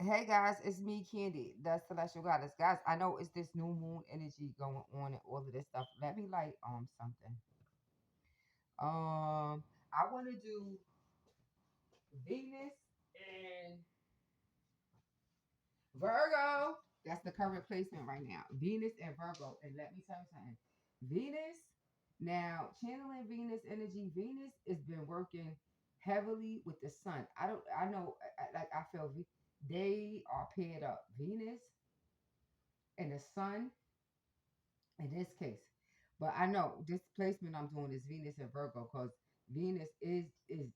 Hey guys, it's me, Candy, the celestial goddess. Guys, I know it's this new moon energy going on and all of this stuff. Let me like something. I want to do Venus and Virgo. That's the current placement right now. Venus and Virgo. And let me tell you something. Venus, now channeling Venus energy. Venus has been working heavily with the sun. I know, like I feel they are paired up. Venus and the sun in this case. But I know this placement I'm doing is Venus and Virgo because Venus is in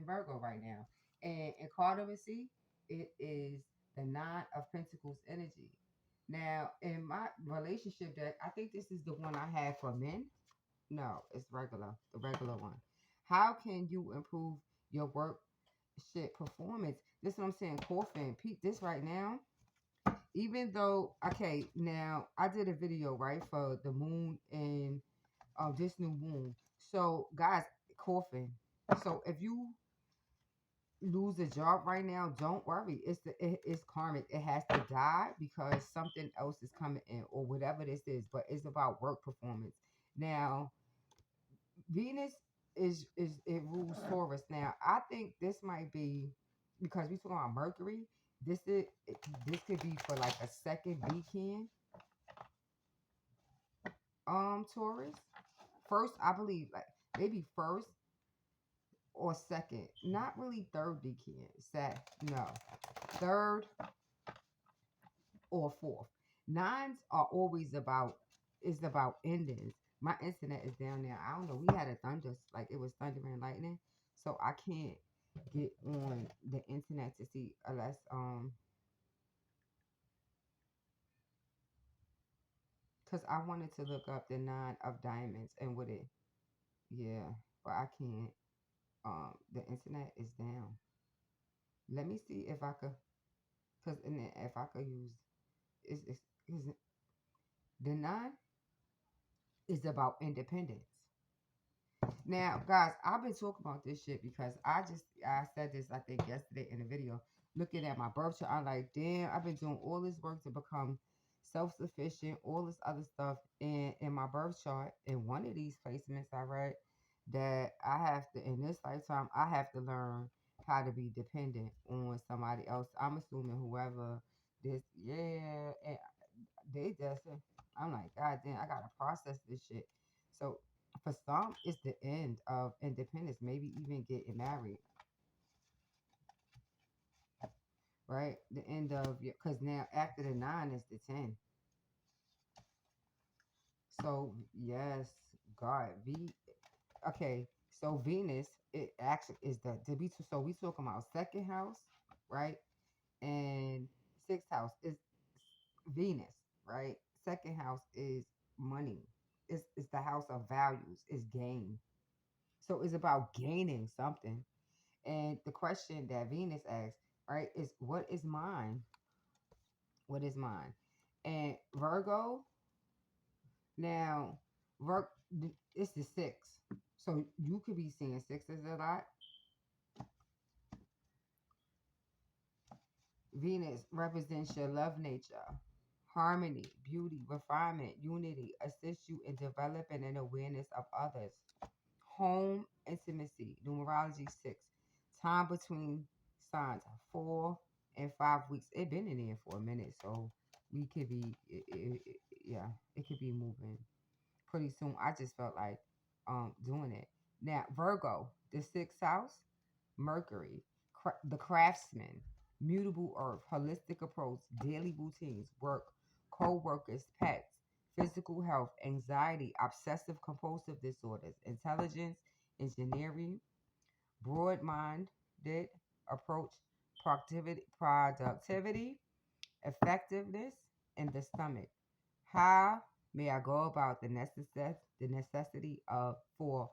Virgo right now. And in cartomancy, it is the nine of pentacles energy. Now, in my relationship deck, I think this is the one I have for men. No, it's regular, the regular one. How can you improve your work shit performance? This is what I'm saying. Coffin, Pete, this right now, even though, okay, now I did a video right for the moon and this new moon. So guys, coughing. So if you lose a job right now, don't worry. It's karmic. It has to die because something else is coming in or whatever this is. But it's about work performance. Now Venus is it rules Taurus. Now I think this might be because we talking about Mercury. This could be for like a second weekend Taurus. First, I believe like maybe first or second. Not really third weekend. No. Third or fourth. Nines are always about is about endings. My internet is down there. I don't know. We had a thunder like it was thunder and lightning. So I can't get on the internet to see unless because I wanted to look up the nine of diamonds and what it yeah, but I can't. The internet is down. Let me see if I could, cause and then if I could use is the nine is about independence. Now, guys, I've been talking about this shit because I said this I think yesterday in a video. Looking at my birth chart, I'm like, damn, I've been doing all this work to become self sufficient, all this other stuff in my birth chart. In one of these placements, I read that I have to in this lifetime I have to learn how to be dependent on somebody else. I'm assuming whoever this, yeah, and they just I'm like, God damn, I gotta process this shit. So for some, it's the end of independence, maybe even getting married, right? The end of your, because now after the nine is the 10. So, yes, God, okay, so Venus, it actually is so we talking about second house, right? And sixth house is Venus, right? Second house is money. It's the house of values, is gain. So it's about gaining something. And the question that Venus asks, right, is what is mine? What is mine? And Virgo, now, it's the six. So you could be seeing sixes a lot. Venus represents your love nature, harmony, beauty, refinement, unity, assist you in developing an awareness of others. Home, intimacy, numerology 6. Time between signs 4 and 5 weeks. It been in there for a minute, so we could be, yeah, it could be moving pretty soon. I just felt like doing it. Now, Virgo, the sixth house, Mercury, the craftsman, mutable earth, holistic approach, daily routines, work, co-workers, pets, physical health, anxiety, obsessive compulsive disorders, intelligence, engineering, broad-minded approach, productivity, effectiveness, and the stomach. How may I go about the necessity of for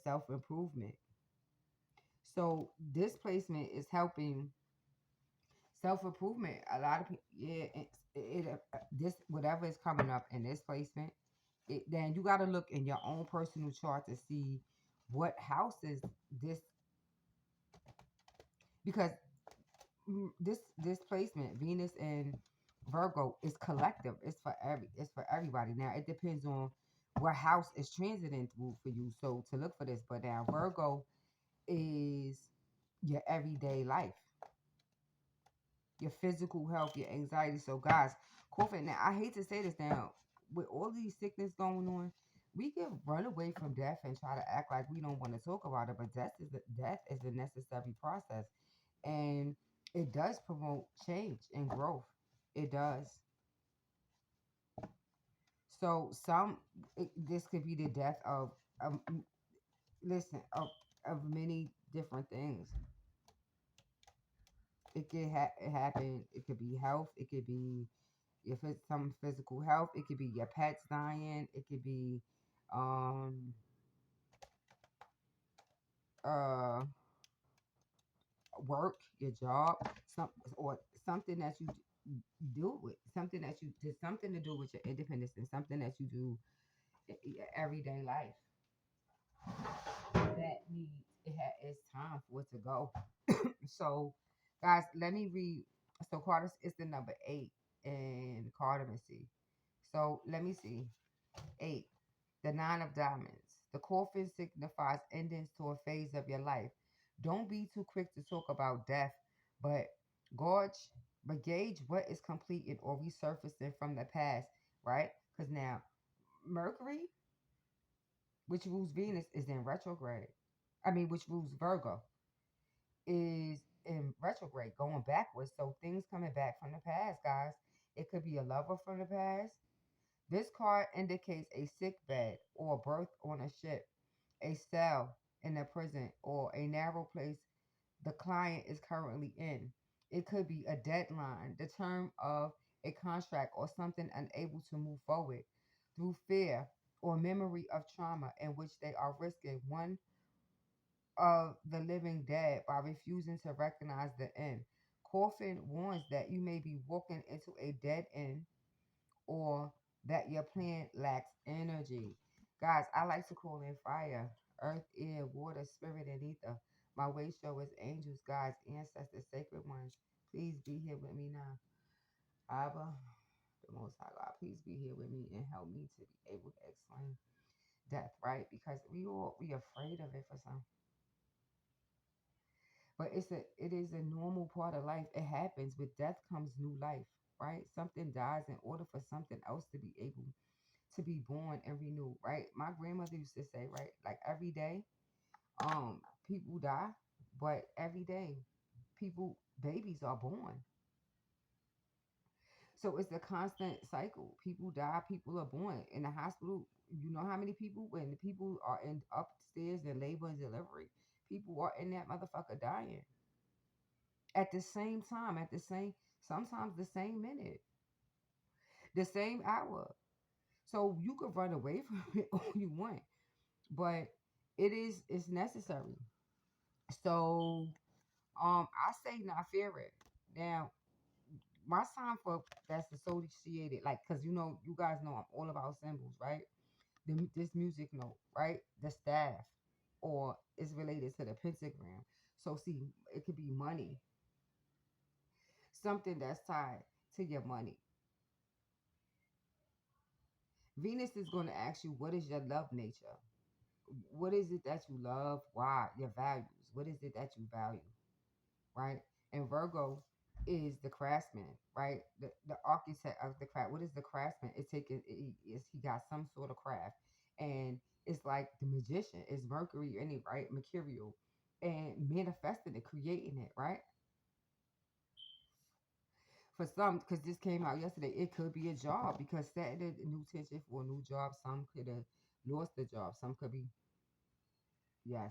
self improvement? So this placement is helping self improvement. A lot of people, yeah, this whatever is coming up in this placement, then you got to look in your own personal chart to see what houses this because this placement, Venus and Virgo, is collective. It's for everybody. Now it depends on what house is transiting through for you. So to look for this, but now Virgo is your everyday life, your physical health, your anxiety. So guys, COVID. Now I hate to say this now, with all these sickness going on, we can run away from death and try to act like we don't want to talk about it, but death is a necessary process, and it does promote change and growth. It does. So this could be the death of listen of many different things. It could happen. It could be health. It could be if it's some physical health. It could be your pets dying. It could be um uh work, your job, some or something that you do with something that you did something to do with your independence and something that you do your everyday life that needs it's time for it to go. So, guys, let me read. So, Carter is the number 8 in cartomancy. So, let me see. 8, the 9 of diamonds. The coffin signifies endings to a phase of your life. Don't be too quick to talk about death, but gauge, gauge what is completed or resurfacing from the past, right? Because now Mercury, which rules Venus, is in retrograde. I mean, which rules Virgo, is in retrograde, going backwards. So things coming back from the past, guys. It could be a lover from the past. This card indicates a sick bed or birth on a ship, a cell in a prison, or a narrow place the client is currently in. It could be a deadline, the term of a contract, or something unable to move forward through fear or memory of trauma in which they are risking one of the living dead by refusing to recognize the end. Coffin warns that you may be walking into a dead end or that your plan lacks energy. Guys, I like to call in fire, earth, air, water, spirit, and ether. My way show is angels, guides, ancestors, sacred ones. Please be here with me now. Abba, the Most High God, please be here with me and help me to be able to explain death, right? Because we afraid of it for some. But it is a normal part of life. It happens. With death comes new life, right? Something dies in order for something else to be able to be born and renewed, right? My grandmother used to say, right, like every day, people die, but every day, babies are born. So it's a constant cycle. People die, people are born. In the hospital, you know how many people, when the people are in upstairs in labor and delivery, people are in that motherfucker dying at the same time, at the same, sometimes the same minute, the same hour. So you could run away from it all you want, but it's necessary. So I say not fear it. Now my sign for that's associated, like, because you guys know I'm all about symbols, right? This music note, right? The staff, or it's related to the pentagram. So see, it could be money, something that's tied to your money. Venus is going to ask you, what is your love nature? What is it that you love? Why? Your values. What is it that you value? Right? And Virgo is the craftsman, right? The architect of the craft. What is the craftsman? He got some sort of craft, and it's like the magician is Mercury, any right mercurial, and manifesting it, creating it, right? For some, because this came out yesterday, it could be a job because Saturday new tension for a new job. Some could have lost the job. Some could be yes,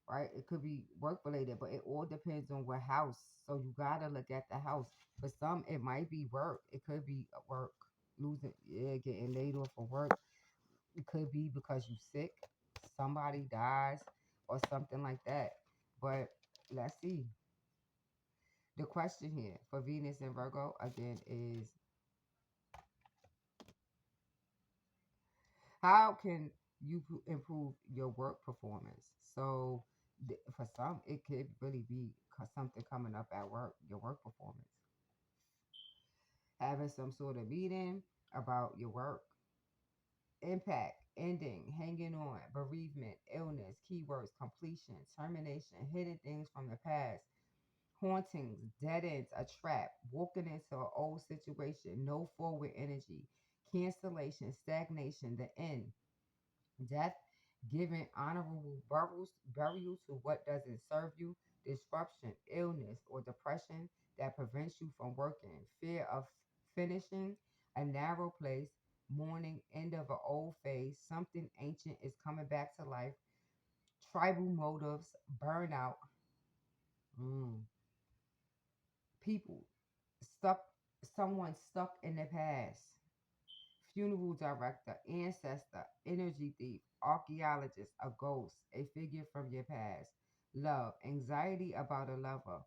right? It could be work related, but it all depends on what house. So you gotta look at the house. For some, it might be work. It could be work, losing, yeah, getting laid off from work. It could be because you sick, somebody dies, or something like that. But let's see. The question here for Venus and Virgo again is, how can you improve your work performance? So For some, it could really be something coming up at work, your work performance, having some sort of meeting about your work, impact, ending, hanging on, bereavement, illness, keywords, completion, termination, hidden things from the past, hauntings, dead ends, a trap, walking into an old situation, no forward energy, cancellation, stagnation, the end, death, giving honorable burial to what doesn't serve you, disruption, illness, or depression that prevents you from working, fear of finishing, a narrow place, mourning, end of an old phase, something ancient is coming back to life, tribal motives, burnout, mm, people stuck, someone stuck in the past, funeral director, ancestor, energy thief, archaeologist, a ghost, a figure from your past, love, anxiety about a lover,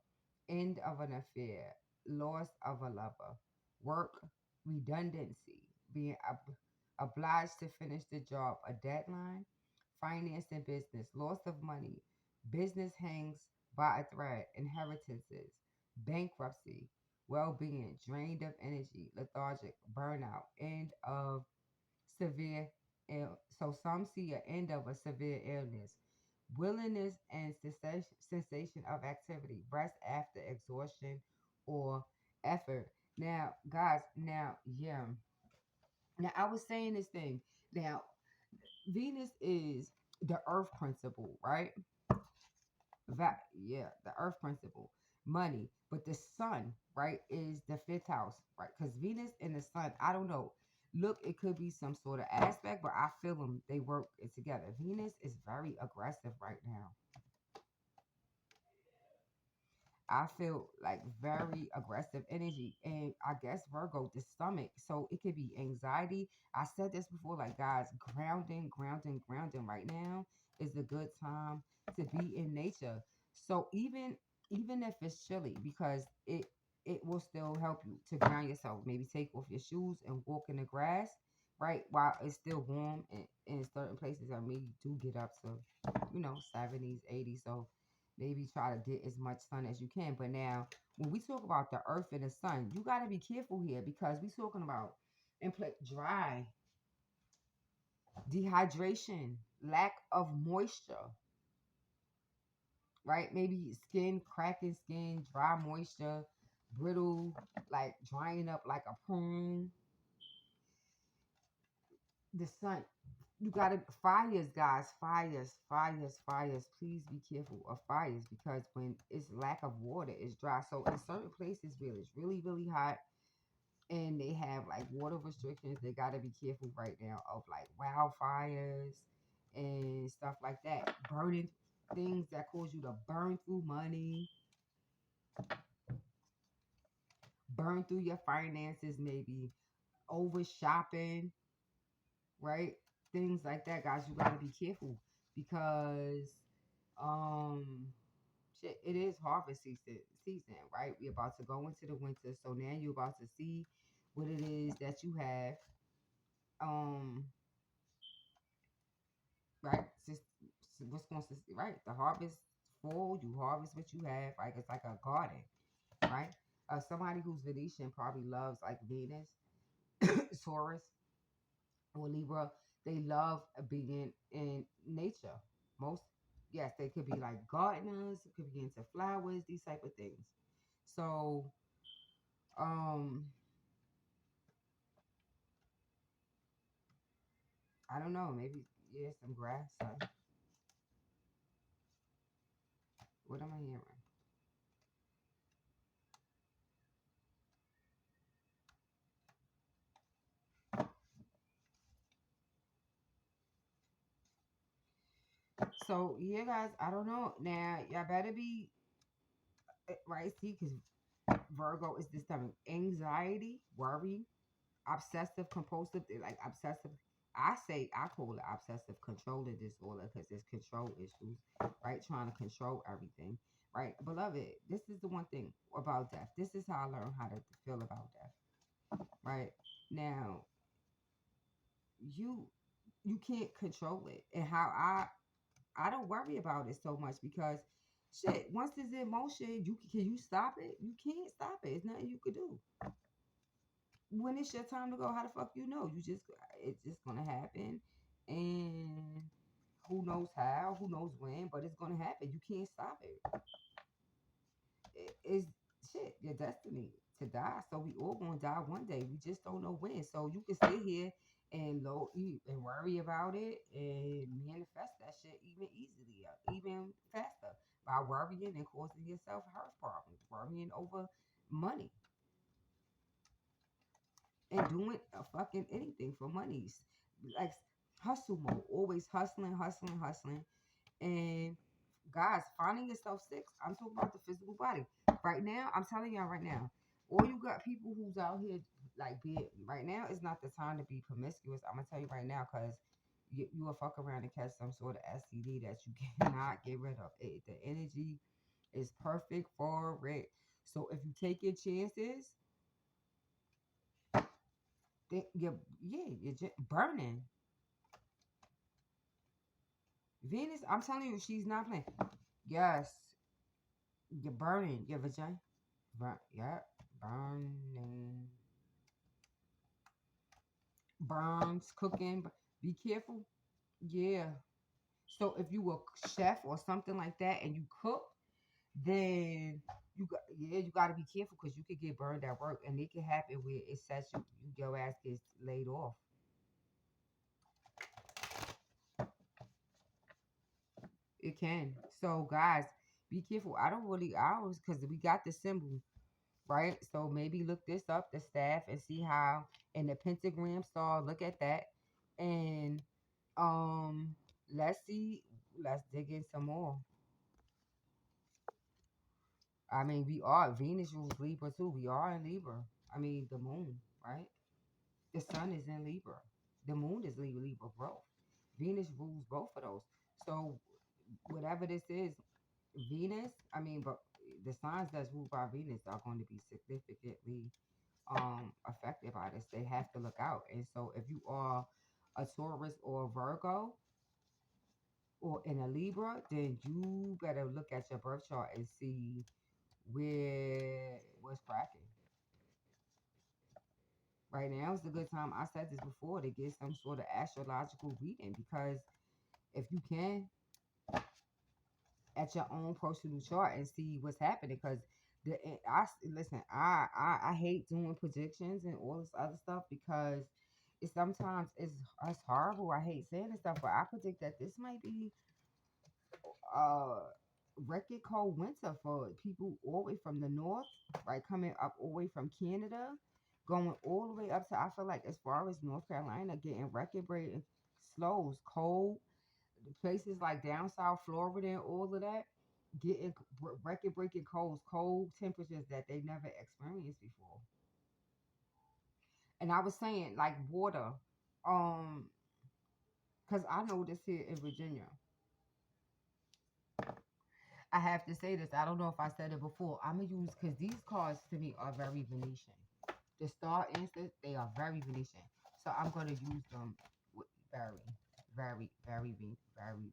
end of an affair, loss of a lover, work, redundancy, being obliged to finish the job, a deadline, finance and business, loss of money, business hangs by a thread, inheritances, bankruptcy, well being, drained of energy, lethargic, burnout, end of severe so some see an end of a severe illness, willingness and sensation of activity, rest after exhaustion or effort. Now, guys, now, yeah. Now, I was saying this thing. Now, Venus is the earth principle, right? Yeah, the earth principle, money. But the sun, right, is the fifth house, right? Because Venus and the sun, I don't know. Look, it could be some sort of aspect, but I feel them. They work together. Venus is very aggressive right now. I feel like very aggressive energy. And I guess Virgo, the stomach. So it could be anxiety. I said this before, like guys, grounding right now is a good time to be in nature. So even if it's chilly, because it will still help you to ground yourself. Maybe take off your shoes and walk in the grass, right? While it's still warm in certain places. I mean, you do get up to, 70s, 80s. So maybe try to get as much sun as you can. But now, when we talk about the earth and the sun, you got to be careful here because we're talking about dry, dehydration, lack of moisture, right? Maybe skin, cracking skin, dry moisture, brittle, like drying up like a prune. The sun, you gotta fires, guys, fires. Please be careful of fires because when it's lack of water, it's dry. So in certain places where it's really hot and they have like water restrictions, they gotta be careful right now of like wildfires and stuff like that. Burning things that cause you to burn through money, burn through your finances, maybe over shopping, right? Things like that, guys. You gotta be careful because um shit, it is harvest season, right? We're about to go into the winter, so now you're about to see what it is that you have. Um, right? What's going to right? The harvest fall, you harvest what you have, right? It's like a garden, right? Somebody who's Venetian probably loves like Venus, Taurus, or Libra, they love being in nature. Most, yes, they could be like gardeners, could be into flowers, these type of things. So, um, I don't know, maybe yeah, some grass. What am I hearing? So yeah, guys, I don't know. Now y'all better be right. See, because Virgo is this time anxiety, worry, obsessive compulsive, like obsessive. I call it obsessive controlling disorder because there's control issues, right? Trying to control everything, right? Beloved, this is the one thing about death. This is how I learned how to feel about death, right? Now, you you can't control it, and how I don't worry about it so much because shit, once it's in motion, can you stop it? You can't stop it. It's nothing you could do. When it's your time to go, how the fuck you know? It's just gonna happen, and who knows how, who knows when, but it's gonna happen. You can't stop it. It's shit, your destiny to die. So we all gonna die one day. We just don't know when. So you can sit here and and worry about it and manifest that shit even easily, even faster by worrying and causing yourself health problems, worrying over money and doing a fucking anything for monies. Like hustle mode, always hustling, hustling, hustling. And guys, finding yourself sick. I'm talking about the physical body. Right now, I'm telling y'all right now, all you got people who's out here like be it right now is not the time to be promiscuous. I'm gonna tell you right now, cause you will fuck around and catch some sort of STD that you cannot get rid of. The energy is perfect for it. So if you take your chances, then you're burning. Venus, I'm telling you, she's not playing. Yes, you're burning your vagina. Yeah, burning, burns, cooking. Be careful. Yeah. So if you a chef or something like that and you cook, then you got to be careful because you could get burned at work and it can happen where it sets your ass gets laid off. It can. So guys, be careful. I don't really I always because we got the symbol right? So maybe look this up, the staff, and see how in the pentagram star, look at that. And um let's see, let's dig in some more. I mean, we are Venus rules Libra too. We are in Libra. I mean the moon, right? The sun is in Libra. The moon is Libra both. Venus rules both of those. So whatever this is, Venus, I mean, but the signs that's ruled by Venus are going to be significantly affected by this. They have to look out. And so if you are a Taurus or a Virgo or in a Libra, then you better look at your birth chart and see what's cracking. Right now is a good time. I said this before to get some sort of astrological reading because if you can at your own personal chart and see what's happening because I listen I hate doing predictions and all this other stuff because it's horrible. I hate saying this stuff, but I predict that this might be uh record cold winter for people all the way from the north, right, coming up all the way from Canada, going all the way up to I feel like as far as North Carolina, getting record breaking slows, cold places like down south Florida and all of that, getting record breaking cold temperatures that they never experienced before. And I was saying like water, um, because I know this here in Virginia. I have to say this. I don't know if I said it before. I'm gonna use because these cards to me are very Venetian. The star answers they are very Venetian. So I'm gonna use them very, very Venetian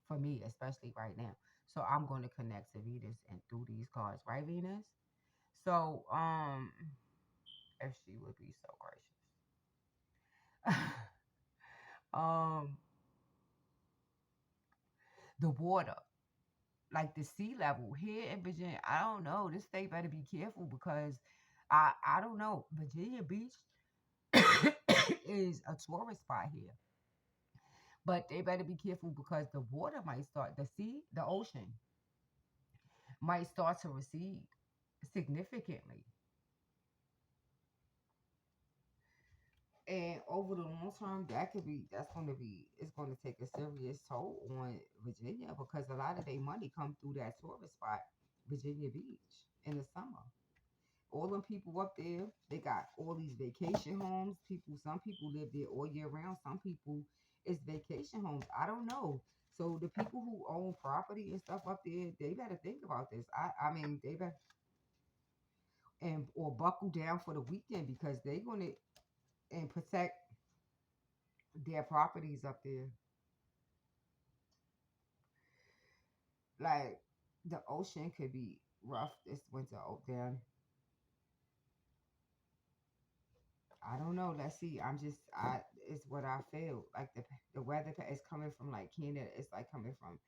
for me, especially right now. So I'm going to connect to Venus and through these cards, right, Venus? So if she would be so gracious, um, the water, like the sea level here in Virginia, I don't know. This state better be careful because I don't know. Virginia Beach is a tourist spot here. But they better be careful because the water might start, the ocean might start to recede significantly. And over the long term, it's going to take a serious toll on Virginia because a lot of their money come through that tourist spot, Virginia Beach, in the summer. All them people up there, they got all these vacation homes. Some people live there all year round. Some people, it's vacation homes. I don't know. So the people who own property and stuff up there, they better think about this. I mean, they better and or buckle down for the weekend because they're gonna and protect their properties up there. Like the ocean could be rough this winter. Down. I don't know. Let's see. I. It's what I feel. Like the weather is coming from like Canada. It's like coming from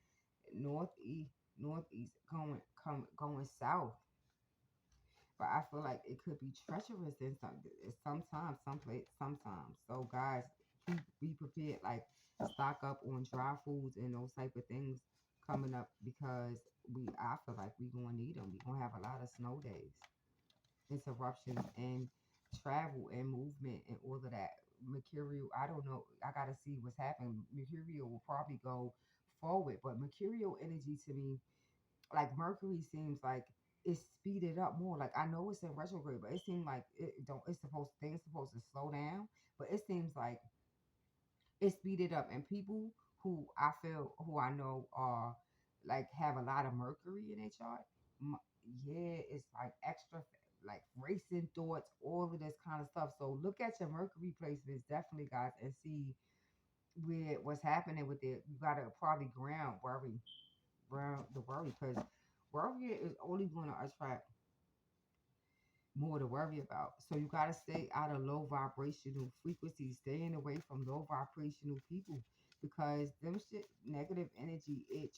northeast, northeast going south. But I feel like it could be treacherous in sometimes, sometimes. So guys, be prepared. Like stock up on dry foods and those type of things coming up because I feel like we gonna need them. We gonna have a lot of snow days, interruptions and travel and movement and all of that. Mercurial, I don't know. I gotta see what's happening. Mercurial will probably go forward, but mercurial energy to me, like Mercury seems like it's speeded up more. Like I know it's in retrograde, but it seems like it don't. It's supposed things supposed to slow down, but it seems like it's speeded up. And people who I know are like have a lot of Mercury in their chart. Yeah, it's like extra like racing thoughts, all of this kind of stuff. So look at your Mercury placements definitely, guys, and see where what's happening with it. You gotta probably ground the worry because worry is only going to attract more to worry about. So you got to stay out of low vibrational frequencies, staying away from low vibrational people because them shit negative energy it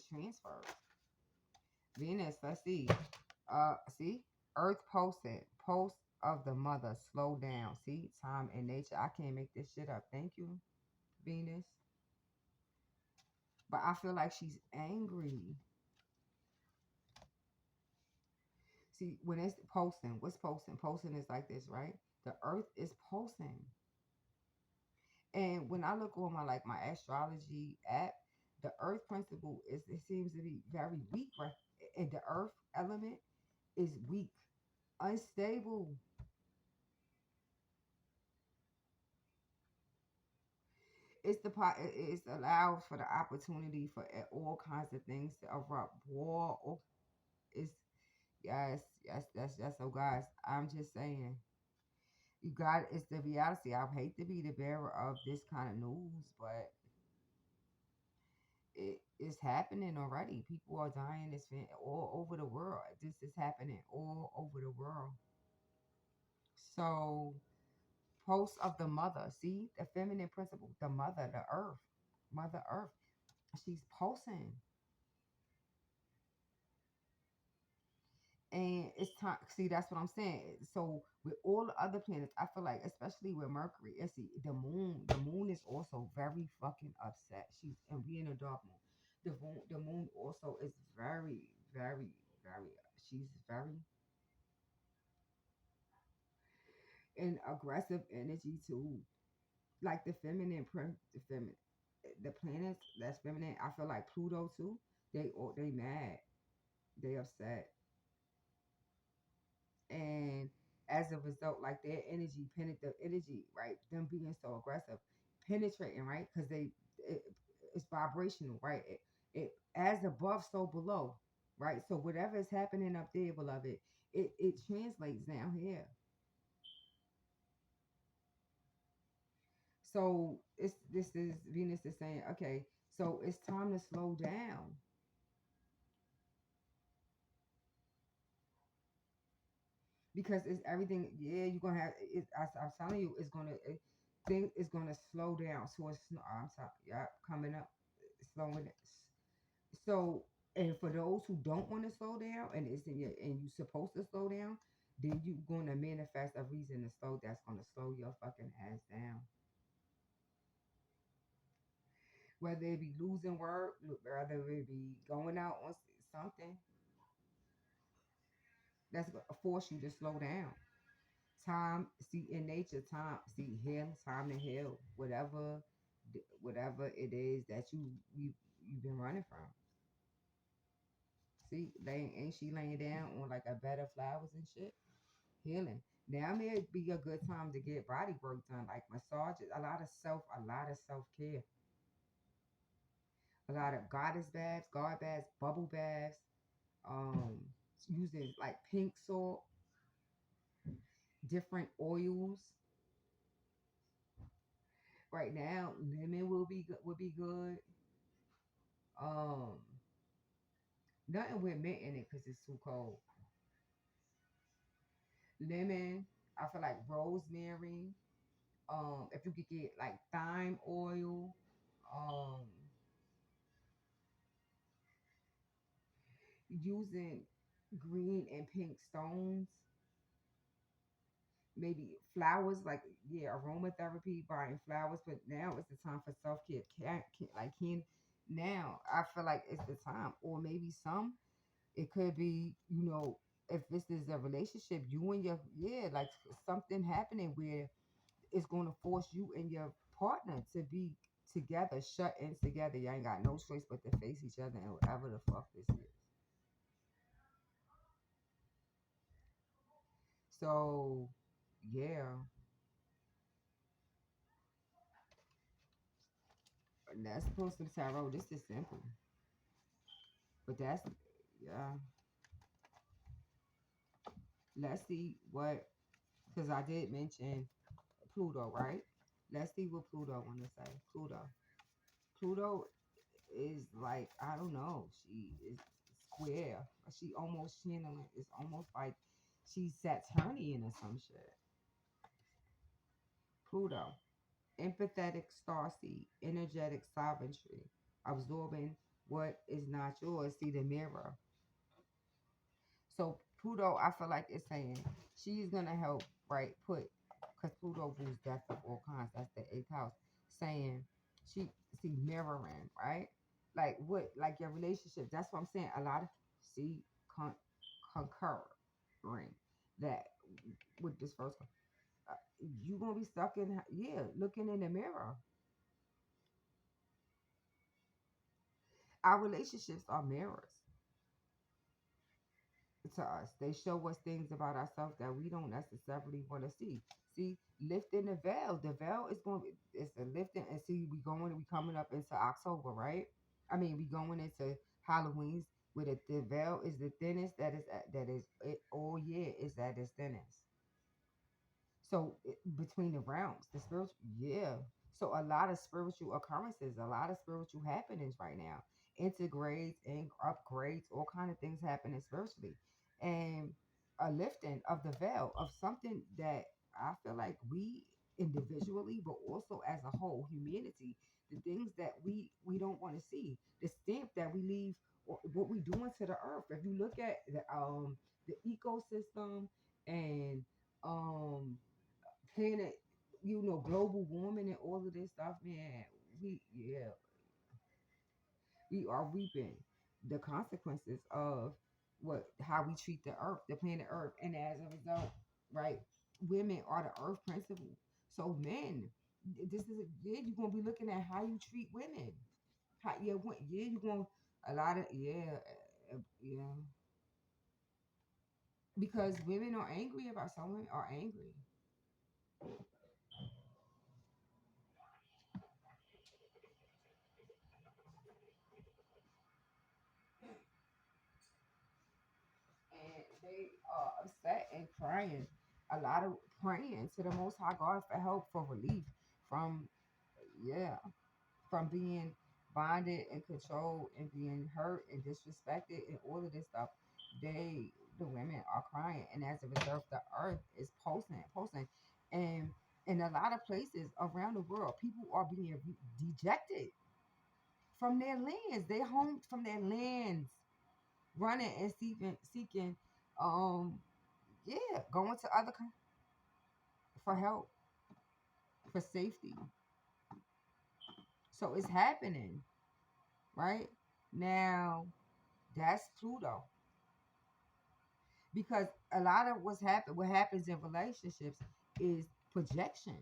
transfers. Venus, let's see. See, Earth pulsing, pulse of the mother, slow down. See, time and nature. I can't make this shit up. Thank you, Venus. But I feel like she's angry. See, when it's pulsing, what's pulsing? Pulsing is like this, right? The earth is pulsing. And when I look on my astrology app, the earth principle is it seems to be very weak, right? And the earth element is weak, unstable. It allows for the opportunity for all kinds of things to erupt. War is yes. So guys, I'm just saying you got it's the reality. I hate to be the bearer of this kind of news, but it is happening already. People are dying. All over the world. This is happening all over the world. So, pulse of the mother. See the feminine principle. The mother, the earth, Mother Earth. She's pulsing, and it's time. See, that's what I'm saying. So, with all the other planets, I feel like, especially with Mercury, and see the moon. The moon is also very fucking upset. And we in a dark moon. The moon also is very, very, very. She's very and aggressive energy too. Like the feminine, the planets that's feminine. I feel like Pluto too. They mad, they upset, and as a result, like their energy, the energy, right? Them being so aggressive, penetrating, right? Because it, it's vibrational, right? It as above, so below, right? So whatever is happening up there, beloved, it translates down here. So this is Venus is saying, okay, so it's time to slow down because it's everything. Yeah, you're gonna have it. I'm telling you, thing is gonna slow down. So I'm sorry, yeah, coming up, slowing it. So and for those who don't want to slow down and it's in your and you're supposed to slow down, then you're gonna manifest a reason to slow. That's gonna slow your fucking ass down. Whether it be losing work, whether it be going out on something that's gonna force you to slow down. Time, see in nature, time, see heal, time to heal, whatever it is that you've been running from. See, ain't she laying down on like a bed of flowers and shit, healing. Now may be a good time to get body work done, like massages, a lot of self care, a lot of goddess baths, god baths, bubble baths, um, using like pink salt, different oils. Right now, lemon will be good. Um, Nothing with mint in it because it's too cold. Lemon. I feel like rosemary. If you could get like thyme oil. Um, Using green and pink stones. Maybe flowers, like yeah, aromatherapy, buying flowers. But now it's the time for self care. Like can now I feel like it's the time, or maybe some. It could be, if this is a relationship, you and your like something happening where it's going to force you and your partner to be together, shut in together. You ain't got no choice but to face each other and whatever the fuck this is. So yeah, that's supposed to be tarot. This is simple, but that's yeah. Let's see what, because I did mention Pluto, right? Let's see what Pluto want to say. Pluto is like, I don't know. She is square. She almost channeling. It's almost like she's Saturnian or some shit. Pluto, empathetic starseed, energetic sovereignty, absorbing what is not yours. See the mirror. So Pluto, I feel like it's saying she's gonna help, right? Because Pluto rules death of all kinds. That's the eighth house. Saying she see mirroring, right? Like what, like your relationship. That's what I'm saying. A lot of see con- concurring that with this first one. You gonna be stuck in, yeah, looking in the mirror. Our relationships are mirrors to us. They show us things about ourselves that we don't necessarily want to see. See, lifting the veil. The veil is going. It's a lifting, and see, we coming up into October, right? I mean, we going into Halloween's. Where the veil is the thinnest. That is it. All year is at its thinnest. So between the realms, the spiritual, yeah. So a lot of spiritual occurrences, a lot of spiritual happenings right now, integrates and upgrades, all kind of things happening spiritually, and a lifting of the veil of something that I feel like we individually, but also as a whole humanity, the things that we don't want to see, the stamp that we leave, or what we doing to the earth. If you look at the ecosystem and um planet, global warming and all of this stuff, man, yeah, we are reaping the consequences of what how we treat the earth, the planet Earth, and as a result, right, women are the earth principle. So men, this is yeah, you're gonna be looking at how you treat women. How yeah, you're gonna a lot of yeah, because women are angry about some women are angry. And they are upset and crying. A lot of praying to the Most High God for help, for relief from, yeah, from being bonded and controlled and being hurt and disrespected and all of this stuff. The women are crying, and as a result, the earth is pulsing, and in a lot of places around the world, people are being dejected from their lands, their homes, from their lands, running and seeking um yeah, going to for help, for safety. So it's happening, right? Now, that's Pluto. Because a lot of what happens in relationships is projection.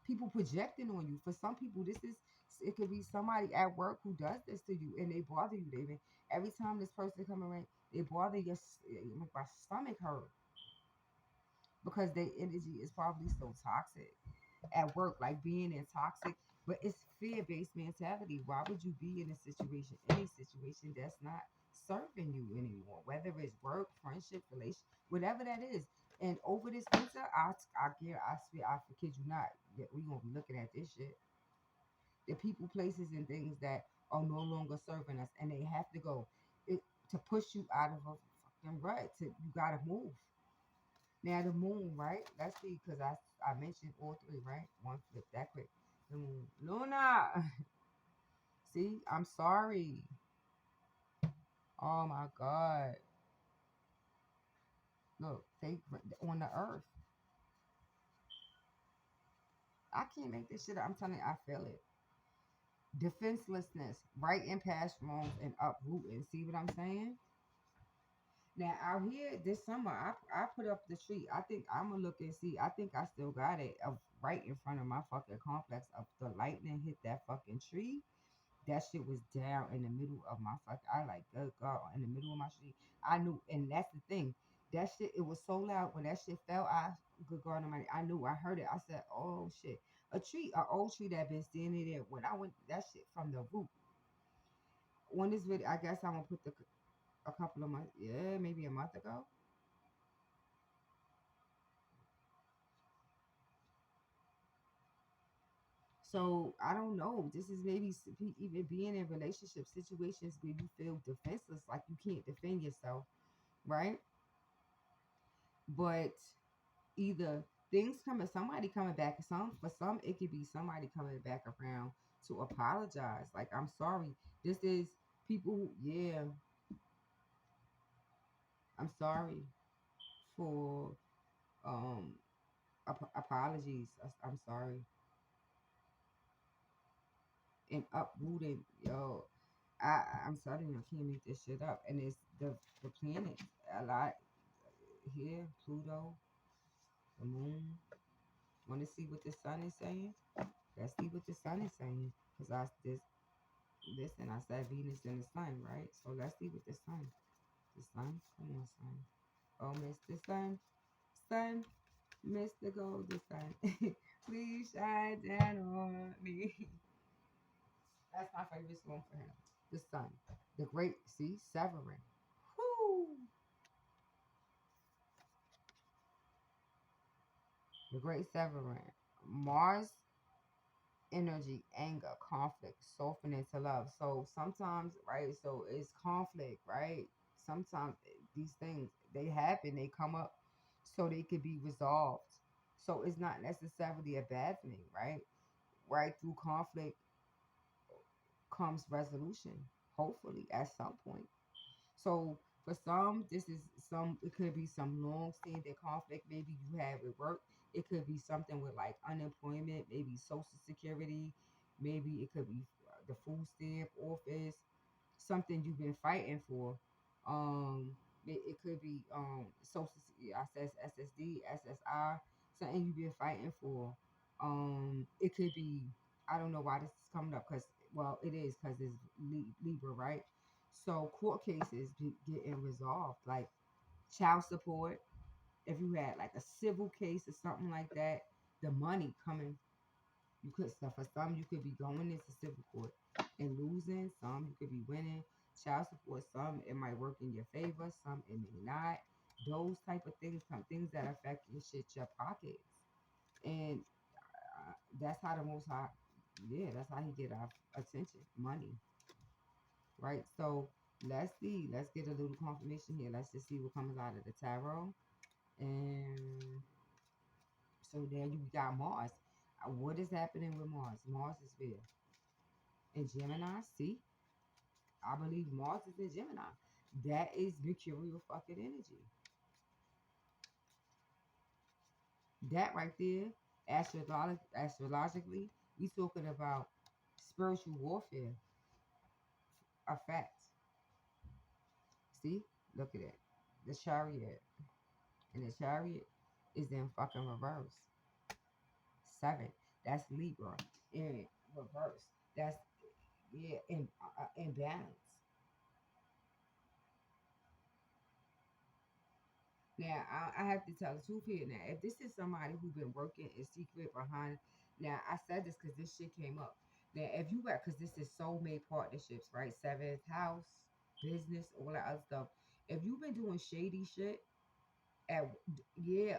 People projecting on you. For some people, it could be somebody at work who does this to you and they bother you. Every time this person come around, they bother it make my stomach hurt because their energy is probably so toxic at work, like being in toxic, but it's fear-based mentality. Why would you be in a situation, any situation that's not serving you anymore? Whether it's work, friendship, relation, whatever that is. And over this winter, I swear, I kid you not, we gonna be looking at this shit. The people, places, and things that are no longer serving us, and they have to go. It to push you out of a fucking rut. To you gotta move. Now the moon, right? Let's see, because I mentioned all three, right? One flip that quick. The moon, Luna. See, I'm sorry. Oh my God. Look, they on the earth. I can't make this shit up. I'm telling you, I feel it. Defenselessness, right in past wrongs and uprooting. See what I'm saying? Now out here this summer, I put up the tree. I think I'm gonna look and see. I think I still got it right in front of my fucking complex. Of the lightning hit that fucking tree. That shit was down in the middle of my fuck. I like good God in the middle of my street. I knew, and that's the thing. That shit, it was so loud when that shit fell. I good God Almighty, I knew. I heard it. I said, "Oh shit!" A tree, an old tree that been standing there. When I went, that shit from the root. When this video, I guess I'm gonna put a couple of months, yeah, maybe a month ago. So I don't know. This is maybe even being in relationship situations where you feel defenseless, like you can't defend yourself, right? But either things coming, somebody coming back, some for some it could be somebody coming back around to apologize. Like, I'm sorry. This is people who, yeah, I'm sorry for um apologies. I'm sorry and uprooting. Yo, I'm sorry, I can't make this shit up. And it's the planet a lot here, Pluto, the moon. Want to see what the sun is saying? Let's see what the sun is saying. Because I this listen, I said Venus and the sun, right? So let's see what the sun. The sun? Come on, sun. Oh, Mr. Sun. Sun. Mr. Golden Sun. Please shine down on me. That's my favorite song for him. The sun. The great, see, Severin. Whoo! The great Severin. Mars energy, anger, conflict, softening to love. So sometimes, right? So it's conflict, right? Sometimes these things they happen, they come up so they could be resolved. So it's not necessarily a bad thing, right? Right through conflict comes resolution, hopefully at some point. So for some, this is some. It could be some long-standing conflict. Maybe you have at work. It could be something with like unemployment, maybe Social Security. Maybe it could be the food stamp office. Something you've been fighting for. It could be Social. I says SSD, SSI. Something you've been fighting for. It could be. I don't know why this is coming up because well, it is because it's Libra, right? So court cases be getting resolved, like child support. If you had like a civil case or something like that, the money coming, you could stuff for some you could be going into civil court and losing. Some you could be winning. Child support, some it might work in your favor, some it may not. Those type of things come things that affect your shit, your pockets, and that's how the most high. Yeah, that's how he get our attention, money, right? So let's see. Let's get a little confirmation here. Let's just see what comes out of the tarot. And so there you got Mars. What is happening with Mars? Mars is there in Gemini. See, I believe Mars is in Gemini. That is mercurial fucking energy. That right there, astrologically, we talking about spiritual warfare. A fact. See, look at it. The chariot. And the chariot is in fucking reverse. Seven. That's Libra in reverse. That's yeah in balance. Now I have to tell the truth here. Now, if this is somebody who's been working in secret behind, now I said this because this shit came up. Now, if you got because this is soulmate partnerships, right? Seventh house, business, all that other stuff. If you've been doing shady shit at yeah,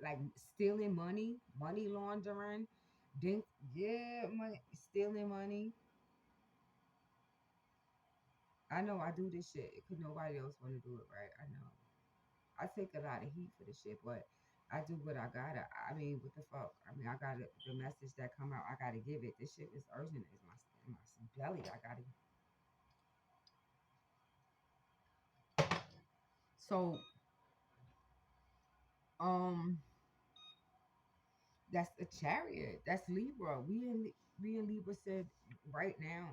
like stealing money, money laundering, then yeah, money stealing money. I know I do this shit because nobody else want to do it right. I know. I take a lot of heat for this shit, but I do what I gotta. I mean, what the fuck? I mean, I gotta the message that come out. I gotta give it. This shit is urgent. It's my belly. I gotta. So um, that's a chariot. That's Libra. We in Libra said right now,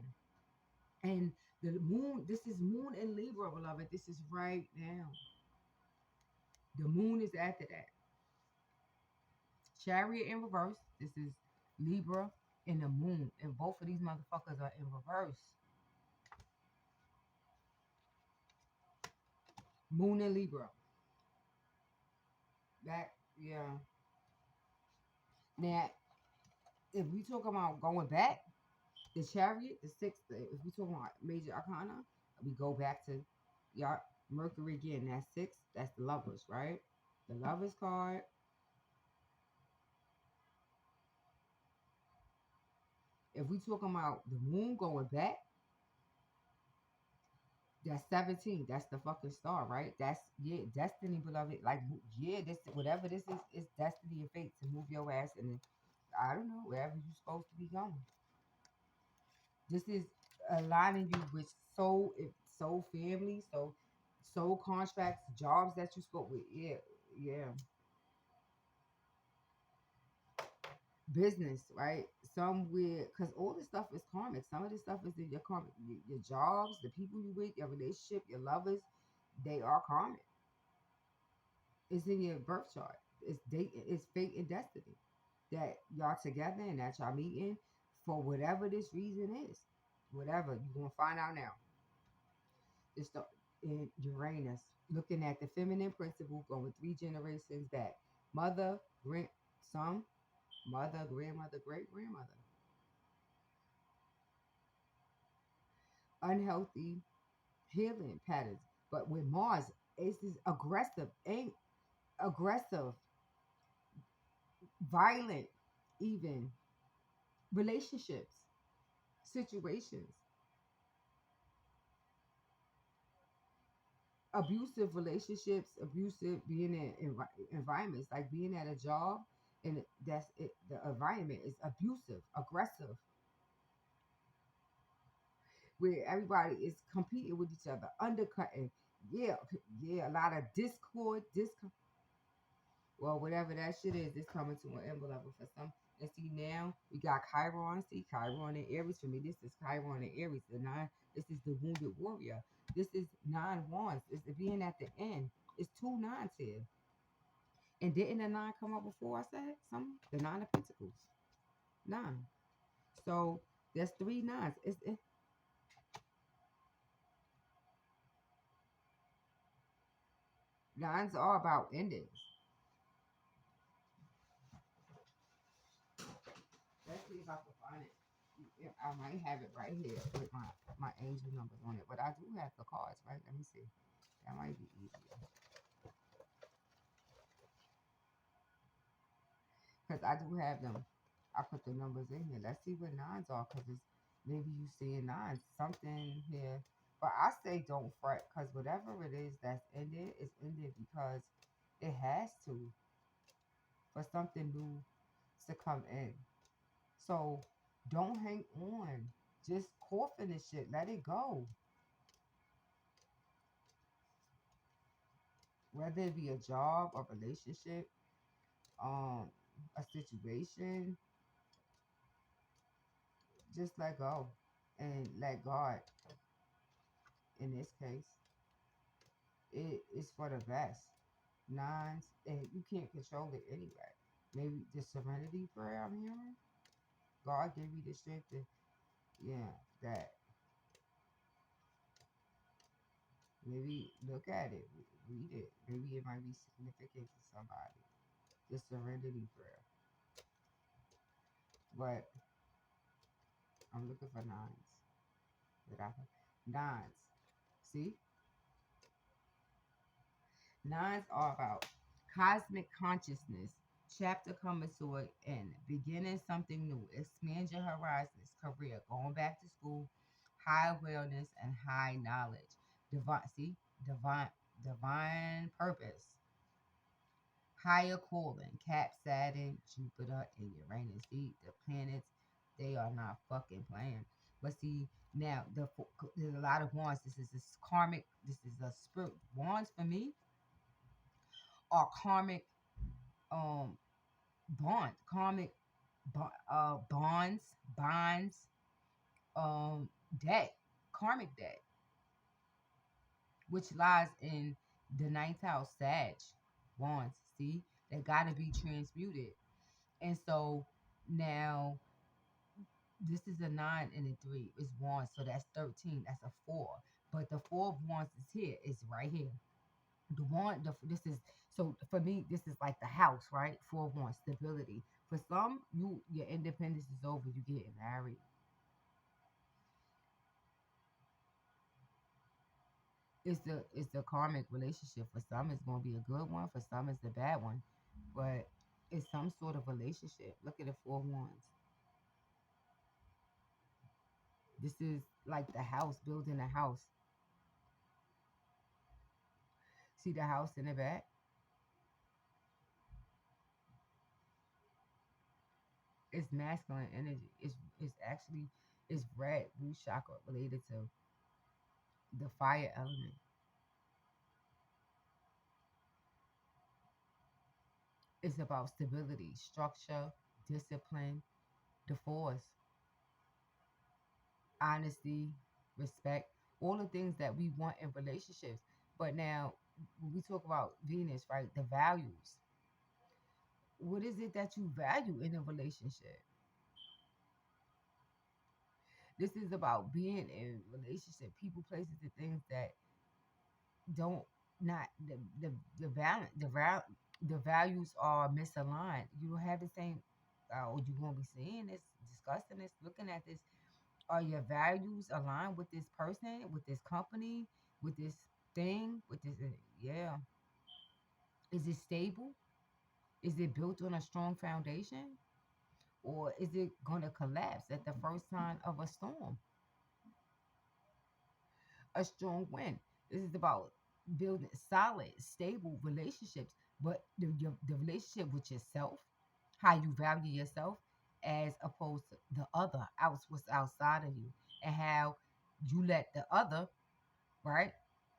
and the moon. This is moon in Libra, beloved. This is right now. The moon is after that. Chariot in reverse. This is Libra and the moon, and both of these motherfuckers are in reverse. Moon and Libra. That yeah. Now, if we talk about going back, the Chariot, the sixth. If we talk about major arcana, we go back to y'all Mercury again. That's six. That's the Lovers, right? The Lovers card. If we talking about the Moon going back, that's 17. That's the fucking star, right? That's yeah, destiny, beloved. Like yeah, this whatever this is destiny and fate to move your ass and I don't know wherever you're supposed to be going. This is aligning you with soul family, soul contracts, jobs that you spoke with. Yeah, yeah. Business, right? Somewhere, because all this stuff is karmic. Some of this stuff is in your karmic. Your jobs, the people you with, your relationship, your lovers, they are karmic. It's in your birth chart. It's date. It's fate and destiny that y'all together and that y'all meeting for whatever this reason is. Whatever you're gonna find out now. It's the in Uranus, looking at the feminine principle going three generations back. Mother, some mother, grandmother, great grandmother. Unhealthy healing patterns. But with Mars, it's this aggressive, violent, even relationships, situations, abusive relationships, abusive being in environments, like being at a job and that's it, the environment is abusive, aggressive, where everybody is competing with each other, undercutting. Yeah, yeah, a lot of discord, well, whatever that shit is, it's coming to an end level for some. And see now we got Chiron. See Chiron and Aries for me. This is Chiron and Aries. The nine. This is the wounded warrior. This is nine wands. It's being at the end. It's two nines here. And didn't the nine come up before I said some? The nine of pentacles. Nine. So there's three nines. Nines are about endings. Let's see if I can find it. Yeah, I might have it right here with my angel numbers on it, but I do have the cards, right? Let me see. That might be easier because I do have them. I put the numbers in here. Let's see what nines are because it's maybe you seeing nines something here. But I say don't fret because whatever it is that's ended is ended because it has to for something new to come in. So don't hang on. Just cough in this shit. Let it go. Whether it be a job, a relationship, um, a situation, just let go and let God. In this case, it is for the best. Nines, and you can't control it anyway. Maybe the serenity prayer I'm hearing. God give you the strength to, yeah, that. Maybe look at it, read it. Maybe it might be significant to somebody. The serenity prayer. But I'm looking for nines. Nines. See? Nines are about cosmic consciousness, chapter coming to an end, beginning something new, expand your horizons, career, going back to school, high awareness and high knowledge. Divine, see, divine, divine purpose, higher calling. Cap, Saturn, Jupiter, and Uranus. See, the planets, they are not fucking playing. But see, now there's a lot of wands. This karmic. This is a spirit. Wands for me are karmic um karmic bonds, bonds, um debt, karmic debt, which lies in the ninth house, Sag, wands. See, they gotta be transmuted. And so now this is a nine and a three. It's wands, so that's 13. That's a four. But the four of wands is here. It's right here. The one, this is so for me. This is like the house, right? Four of wands, stability. For some, your independence is over. You getting married. It's the karmic relationship. For some, it's gonna be a good one. For some, it's a bad one. But it's some sort of relationship. Look at the four of wands. This is like the house, building a house. See the house in the back? It's masculine energy. It's actually it's red root chakra related to the fire element. It's about stability, structure, discipline, the force, honesty, respect, all the things that we want in relationships. But now when we talk about Venus, right, the values. What is it that you value in a relationship? This is about being in relationship, people, places, and things that don't not the balance the values are misaligned. You don't have the same. Oh, you gonna be seeing this, discussing this, looking at this. Are your values aligned with this person, with this company, with this thing, with this? Yeah. Is it stable? Is it built on a strong foundation, or is it gonna collapse at the first sign of a storm? A strong wind. This is about building solid, stable relationships, but the relationship with yourself, how you value yourself, as opposed to the other, what's outside of you, and how you let the other, right?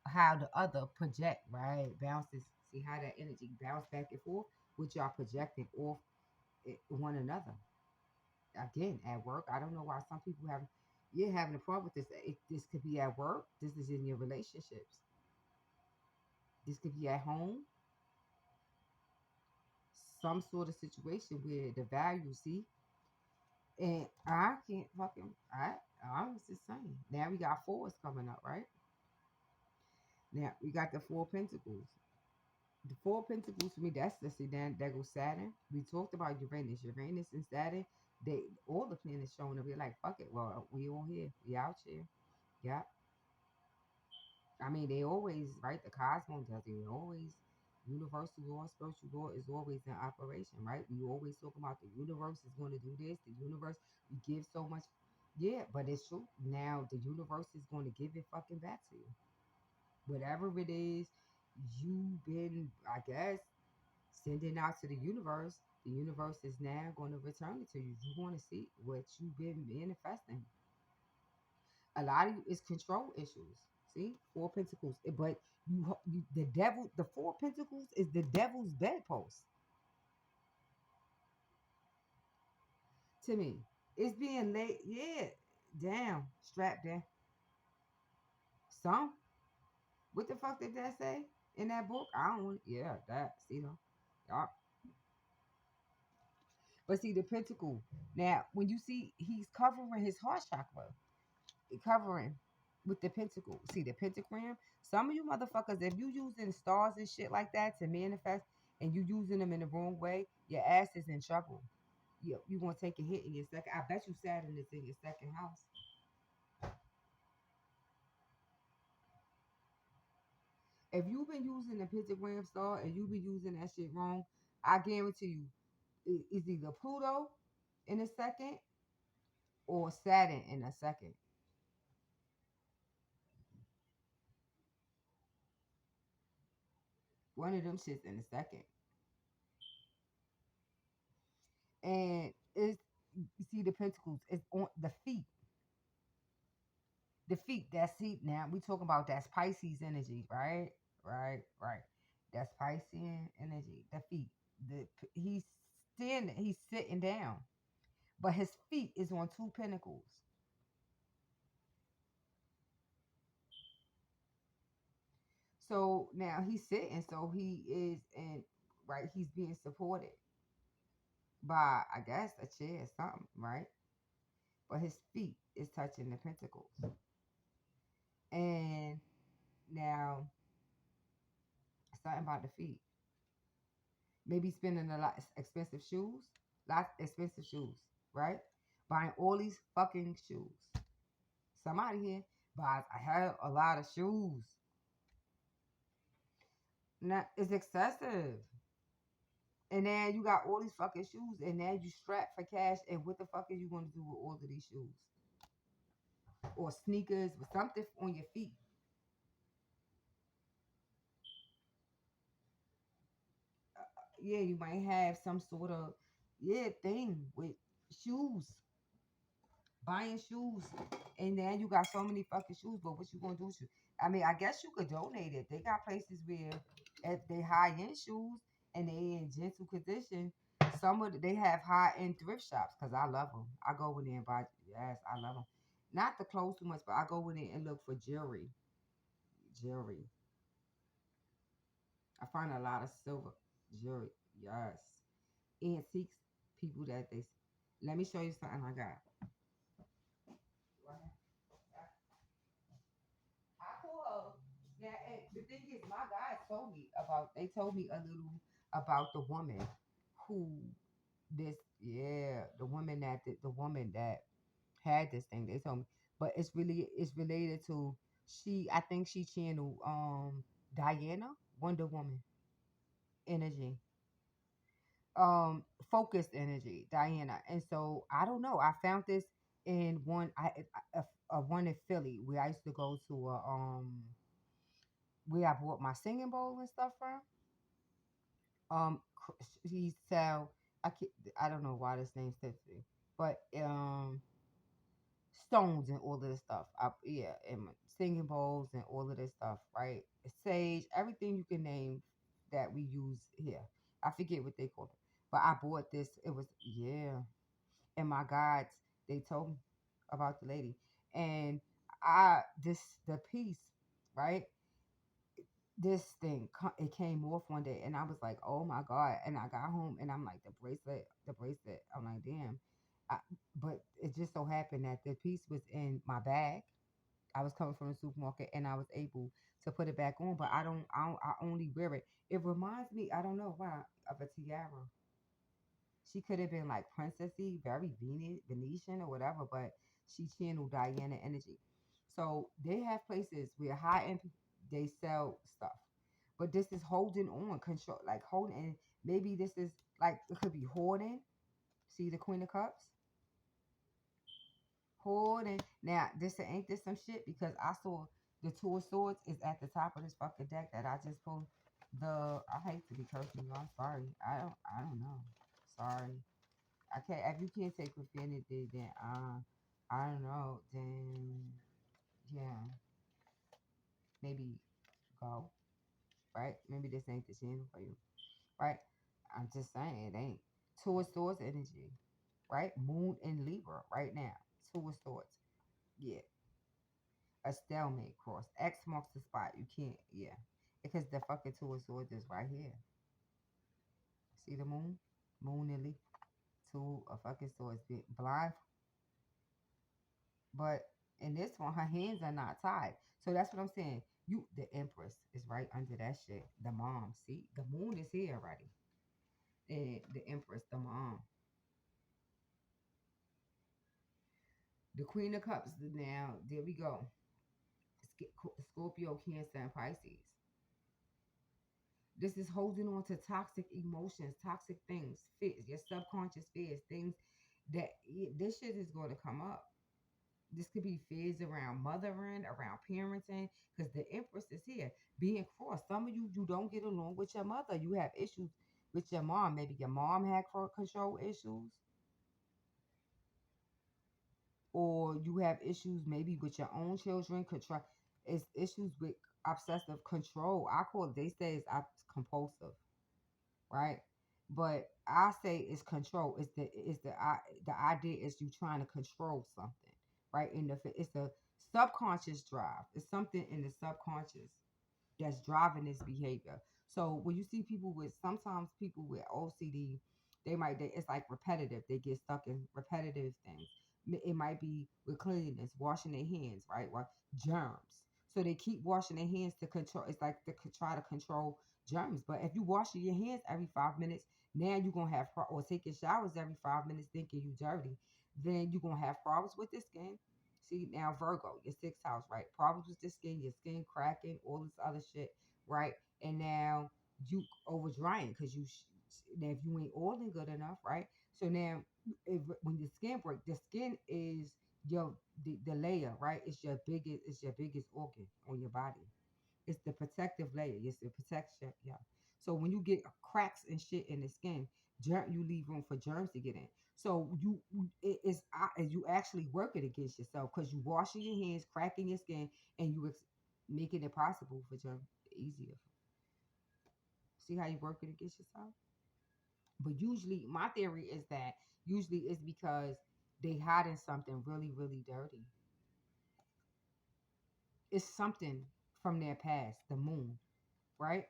How the other project, right? Bounces. See how that energy bounce back and forth, which y'all projecting off one another. Again, at work, I don't know why some people have you're having a problem with this. This could be at work. This is in your relationships. This could be at home. Some sort of situation where the value, see, and I can't fucking. I was just saying. Now we got fours coming up, right? Now we got the four pentacles. The four pentacles for me, that's the sedan that goes Saturn. We talked about Uranus and Saturn. They all the planets showing up. We're like, fuck it. Well, we all here. We out here. Yeah. I mean, they always, right? The cosmos does it. Always, universal law, spiritual law is always in operation, right? We always talk about the universe is going to do this. The universe, we give so much. Yeah, but it's true. Now, the universe is going to give it fucking back to you. Whatever it is you've been, I guess, sending out to the universe is now going to return it to you. You want to see what you've been manifesting. A lot of you is control issues. See, four pentacles. But the devil, the four pentacles is the devil's bedpost to me. It's being late. Yeah, down, strapped down. Some. What the fuck did that say in that book? I don't want. Yeah, that. See them. Yup. But see the pentacle. Now, when you see he's covering his heart chakra, covering with the pentacle. See the pentagram? Some of you motherfuckers, if you using stars and shit like that to manifest and you using them in the wrong way, your ass is in trouble. You gonna take a hit in your second. I bet you Saturn is in your second house. If you've been using the pentagram star and you've been using that shit wrong, I guarantee you, it's either Pluto in a second or Saturn in a second. One of them shits in a second. And it's, you see the pentacles, it's on the feet. The feet, that's, see, now we talking about that's Pisces energy, right? Right. That's Piscean energy. The feet. He's standing, he's sitting down, but his feet is on two pinnacles. So now he's sitting, so he is in, right, he's being supported by, I guess, a chair or something, right? But his feet is touching the pentacles. And now something about the feet. Maybe spending a lot expensive shoes, lots expensive shoes, right? Buying all these fucking shoes. Somebody here buys I have a lot of shoes. Now it's excessive. And then you got all these fucking shoes, and now you strapped for cash. And what the fuck are you gonna do with all of these shoes or sneakers or something on your feet? Yeah, you might have some sort of, yeah, thing with shoes, buying shoes, and now you got so many fucking shoes. But what you gonna do with you? I mean, I guess you could donate it. They got places where if they high end shoes and they in gentle condition, some of they have high end thrift shops because I love them. I go in there and buy. Yes, I love them. Not the clothes too much, but I go in there and look for jewelry. Jewelry. I find a lot of silver jewelry. Yes, antiques. People that they. Let me show you something I got. I pull her. Yeah, and the thing is, my guys told me about. They told me a little about the woman who this. Yeah, the woman that had this thing. They told me, but it's related to she. I think she channeled Diana, Wonder Woman energy, focused energy, Diana. And so I don't know. I found this in one in Philly where I used to go to where I bought my singing bowl and stuff from. He sell, I can, I don't know why this name's Tiffany, but stones and all of this stuff. Yeah, and singing bowls and all of this stuff, right? Sage, everything you can name that we use here. I forget what they call it, but I bought this. It was, yeah, and my guides, they told me about the lady, and the piece, right? This thing it came off one day, and I was like, oh my god. And I got home and I'm like, the bracelet, I'm like, damn. I, but it just so happened that the piece was in my bag. I was coming from the supermarket and I was able to put it back on, but I only wear it. It reminds me, I don't know why, of a tiara. She could have been like princessy, very Venetian or whatever, but she channeled Diana energy. So they have places where high end they sell stuff, but this is holding on, control, like holding. And maybe this is like it could be hoarding. See the Queen of Cups, hoarding. Now this ain't this some shit because I saw the Two of Swords is at the top of this fucking deck that I just pulled. I hate to be cursing you. I'm sorry. I don't know. Sorry. I can't. If you can't take profanity, then I don't know. Then yeah, maybe go, right. Maybe this ain't the channel for you, right. I'm just saying it ain't. Two of Swords energy, right. Moon in Libra right now. Two of Swords. Yeah, a stalemate cross. X marks the spot. You can't. Yeah, because the fucking Two of Swords is right here. See the moon? Moon in Libra. Two of fucking swords. Blind. But in this one, her hands are not tied. So that's what I'm saying. The Empress is right under that shit. The mom. See, the moon is here already. And the Empress, the mom. The Queen of Cups. Now, there we go. Scorpio, Cancer, and Pisces. This is holding on to toxic emotions, toxic things, fears, your subconscious fears, things that this shit is going to come up. This could be fears around mothering, around parenting, because the Empress is here being crossed. Some of you don't get along with your mother. You have issues with your mom. Maybe your mom had control issues, or you have issues maybe with your own children. Control it's issues with obsessive control. I call it, they say it's compulsive, right? But I say it's control. The idea is you trying to control something, right? And if it's a subconscious drive, it's something in the subconscious that's driving this behavior. So when you see people with sometimes people with OCD, it's like repetitive. They get stuck in repetitive things. It might be with cleanliness, washing their hands, right? Or germs. So they keep washing their hands to control. It's like to try to control germs. But if you washing your hands every 5 minutes, now you're gonna have or taking showers every 5 minutes thinking you dirty, then you're gonna have problems with the skin. See, now Virgo, your sixth house, right? Problems with the skin, your skin cracking, all this other shit, right? And now you over drying because now if you ain't oiling good enough, right? So now when the skin break, the skin is your the layer, right? It's your biggest organ on your body. It's the protective layer. It's the protection. Yeah. So when you get cracks and shit in the skin, you leave room for germs to get in. So you actually working against yourself because you washing your hands, cracking your skin, and making it possible for germs easier. See how you working against yourself? But usually, my theory is that usually it's because they hiding something really, really dirty. It's something from their past, the moon, right?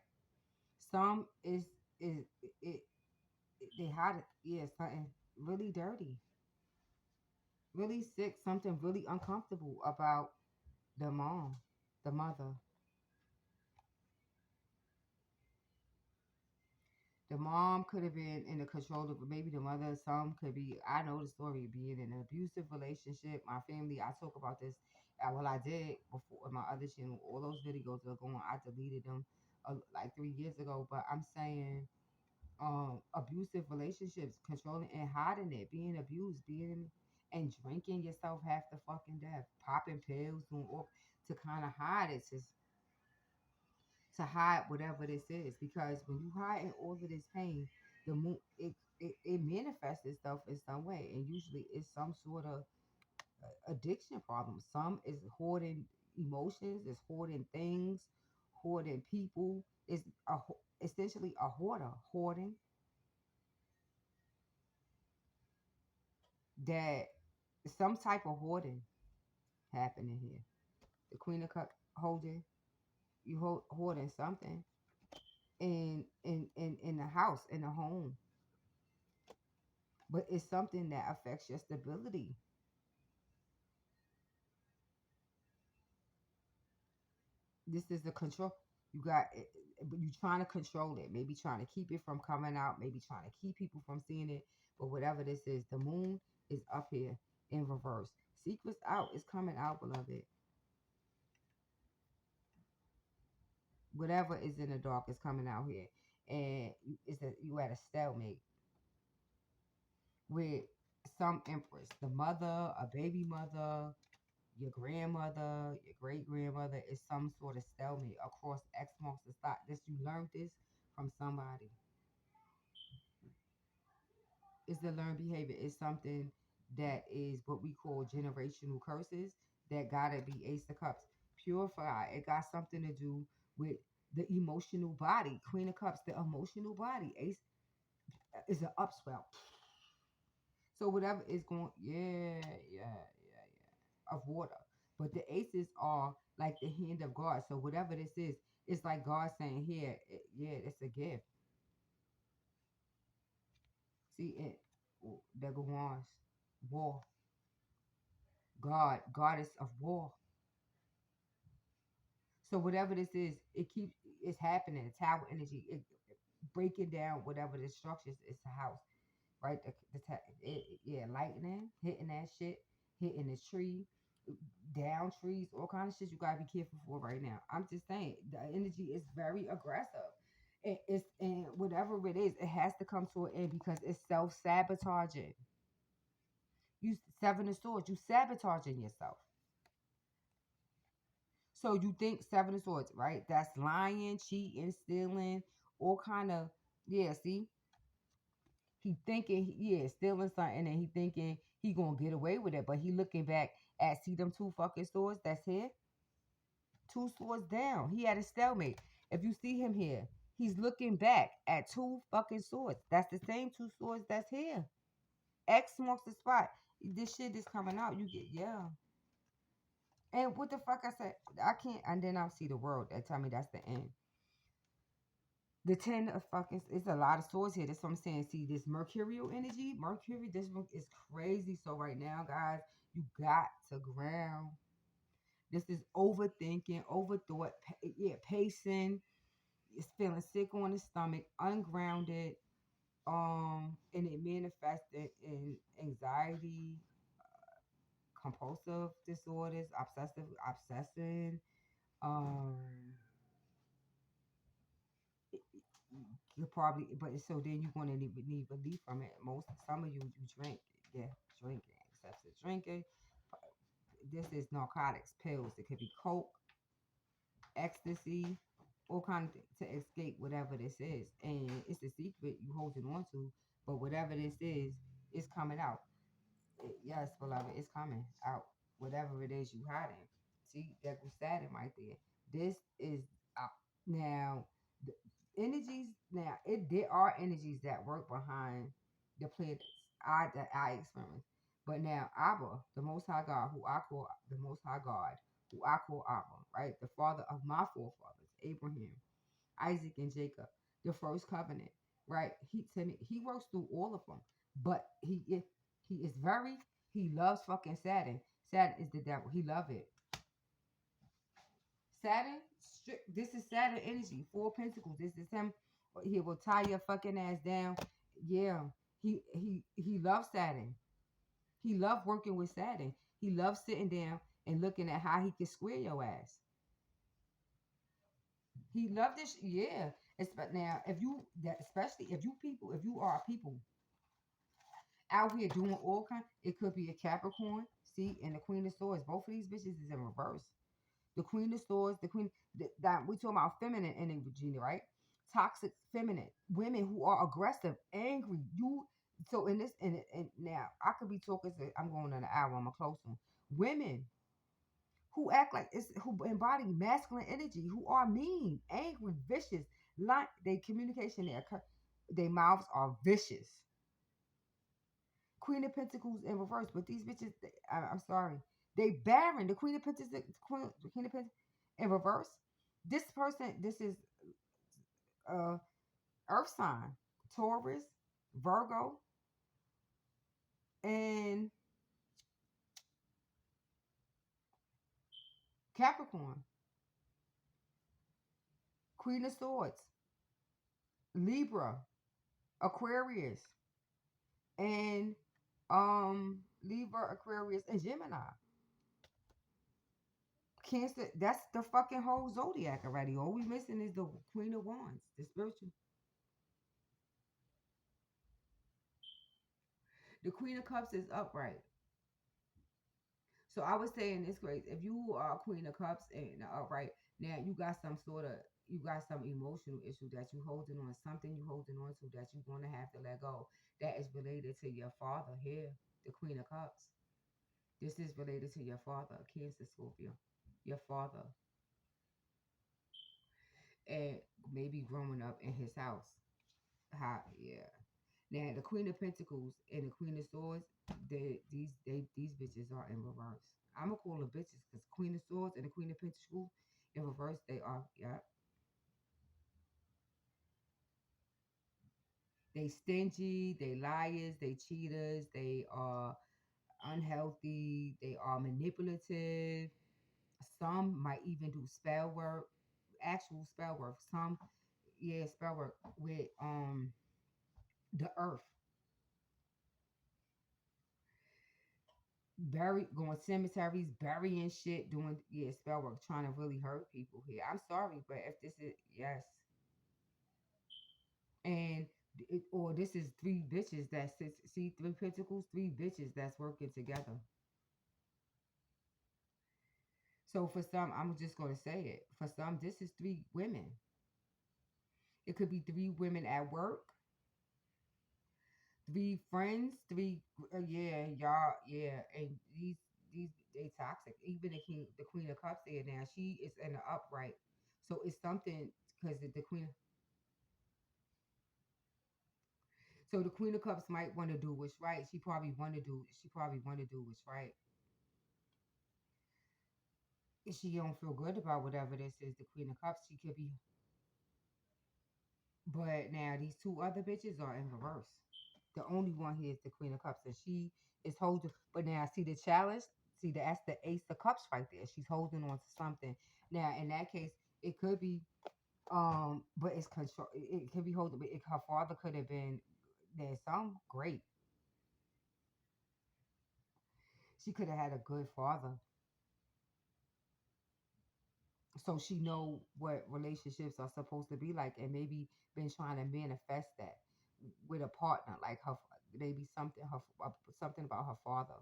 Some is it they hide it. Yeah, something really dirty, really sick, something really uncomfortable about the mom, the mother. The mom could have been in the control of maybe the mother. Some could be. I know the story of being in an abusive relationship. My family. I talk about this. Well, I did before on my other channel. All those videos are going. I deleted them like 3 years ago. But I'm saying abusive relationships, controlling and hiding it, being abused, being and drinking yourself half the fucking death, popping pills, doing all to kind of hide it, to hide whatever this is. Because when you hide all of this pain, the moon it manifests itself in some way, and usually it's some sort of addiction problem. Some is hoarding emotions, is hoarding things, hoarding people. Is essentially a hoarder, hoarding that some type of hoarding happening here. The Queen of Cup holding you hoarding something in the house, in the home, but it's something that affects your stability. This is the control you got, but you trying to control it. Maybe trying to keep it from coming out. Maybe trying to keep people from seeing it. But whatever this is, the moon is up here in reverse. Secrets out is coming out, beloved. Whatever is in the dark is coming out here, and you at a stalemate with some empress, the mother, a baby mother, your grandmother, your great grandmother is some sort of stalemate across X marks the spot. This you learned this from somebody. It's the learned behavior. It's something that is what we call generational curses that gotta be Ace of Cups. Purify. It got something to do with the emotional body. Queen of Cups, the emotional body. Ace is an upswell. So whatever is going, of water. But the aces are like the hand of God. So whatever this is, it's like God saying, "Here, it's a gift." See it, the Gawans, war, God, goddess of war. So whatever this is, it's happening. The tower energy, breaking down whatever the structures is the house, right? Yeah, lightning hitting that shit, hitting the tree, down trees, all kind of shit you gotta be careful for right now. I'm just saying the energy is very aggressive. And whatever it is, it has to come to an end because it's self sabotaging. You Seven of Swords, you sabotaging yourself. So you think Seven of Swords, right? That's lying, cheating, stealing, all kind of, yeah, see? He thinking, yeah, stealing something, and he thinking he gonna get away with it, but he looking back at, see them two fucking swords that's here? Two swords down. He had a stalemate. If you see him here, he's looking back at two fucking swords. That's the same two swords that's here. X marks the spot. This shit is coming out. You get, yeah. And what the fuck I said? I can't. And then I'll see the world that tell me that's the end. The 10 of fucking, it's a lot of swords here. That's what I'm saying. See, this mercurial energy, Mercury, this one is crazy. So right now, guys, you got to ground. This is overthinking, overthought, yeah, pacing. It's feeling sick on the stomach, ungrounded, and it manifested in anxiety, compulsive disorders, obsessing, um, you probably, but so then you're gonna need relief from it. Some of you drink, yeah, drinking, excessive drinking. This is narcotics, pills. It could be coke, ecstasy, all kind of to escape whatever this is, and it's a secret you holding on to. But whatever this is, it's coming out. Yes, beloved, it's coming out. Whatever it is you hiding. See, that was Saturn right there. This is now the energies. Now there are energies that work behind the planets. I experience. But now Abba, the Most High God, who I call the Most High God, who I call Abba, right, the father of my forefathers, Abraham, Isaac, and Jacob, the first covenant, right? He to me, he works through all of them, but he is very, he loves fucking Saturn. Saturn is the devil. He love it. Saturn, this is Saturn energy. Four Pentacles. This is him. He will tie your fucking ass down. Yeah, he loves Saturn. He loved working with Saturn. He loves sitting down and looking at how he can square your ass. He loved this, yeah. Now, if you, especially if you people, if you are people out here doing all kind, it could be a Capricorn. See, and the Queen of Swords. Both of these bitches is in reverse. The Queen of Swords, the Queen. That we talking about feminine energy, right? Toxic feminine women who are aggressive, angry. You. So in this, and now I could be talking. I'm going on an hour. I'm a close one. Women who act like it's who embody masculine energy, who are mean, angry, vicious, like they communication, their mouths are vicious. Queen of Pentacles in reverse, but these bitches, I'm sorry, they barren. The Queen of Pentacles, Queen of Pentacles in reverse. This person, this is uh Earth sign, Taurus, Virgo, and Capricorn. Queen of Swords, Libra, Aquarius, and Libra, Aquarius, and Gemini. Cancer, that's the fucking whole zodiac already. All we missing is the Queen of Wands, the spiritual. The Queen of Cups is upright. So I was saying this great. If you are Queen of Cups and upright, now you got some sort of, you got some emotional issue that you holding on, something you holding on to that you're gonna have to let go. That is related to your father here, the Queen of Cups. This is related to your father, Cancer, Scorpio, your father, and maybe growing up in his house. How, yeah. Now the Queen of Pentacles and the Queen of Swords, these bitches are in reverse. I'm gonna call them bitches because Queen of Swords and the Queen of Pentacles in reverse, they are, yeah. They stingy, they liars, they cheaters, they are unhealthy, they are manipulative. Some might even do spell work, actual spell work. Some, yeah, spell work with the earth. Going cemeteries, burying shit, doing, yeah, spell work, trying to really hurt people here. I'm sorry, but if this is, yes. And or this is three bitches that sits. See, three pentacles, three bitches that's working together. So for some, I'm just gonna say it. For some, this is three women. It could be three women at work, three friends, three. Yeah, y'all. Yeah, and these they toxic. Even the Queen of Cups here now. She is in the upright, so it's something because the Queen. So the Queen of Cups might want to do what's right. She probably want to do. She probably want to do what's right. If she don't feel good about whatever this is, the Queen of Cups, she could be. But now these two other bitches are in reverse. The only one here is the Queen of Cups, and she is holding. But now, see the challenge. See, that's the Ace of Cups right there. She's holding on to something. Now, in that case, it could be, but it's control. It could be holding. But her father could have been. There's some great. She could have had a good father, so she know what relationships are supposed to be like, and maybe been trying to manifest that with a partner, like her, maybe something about her father.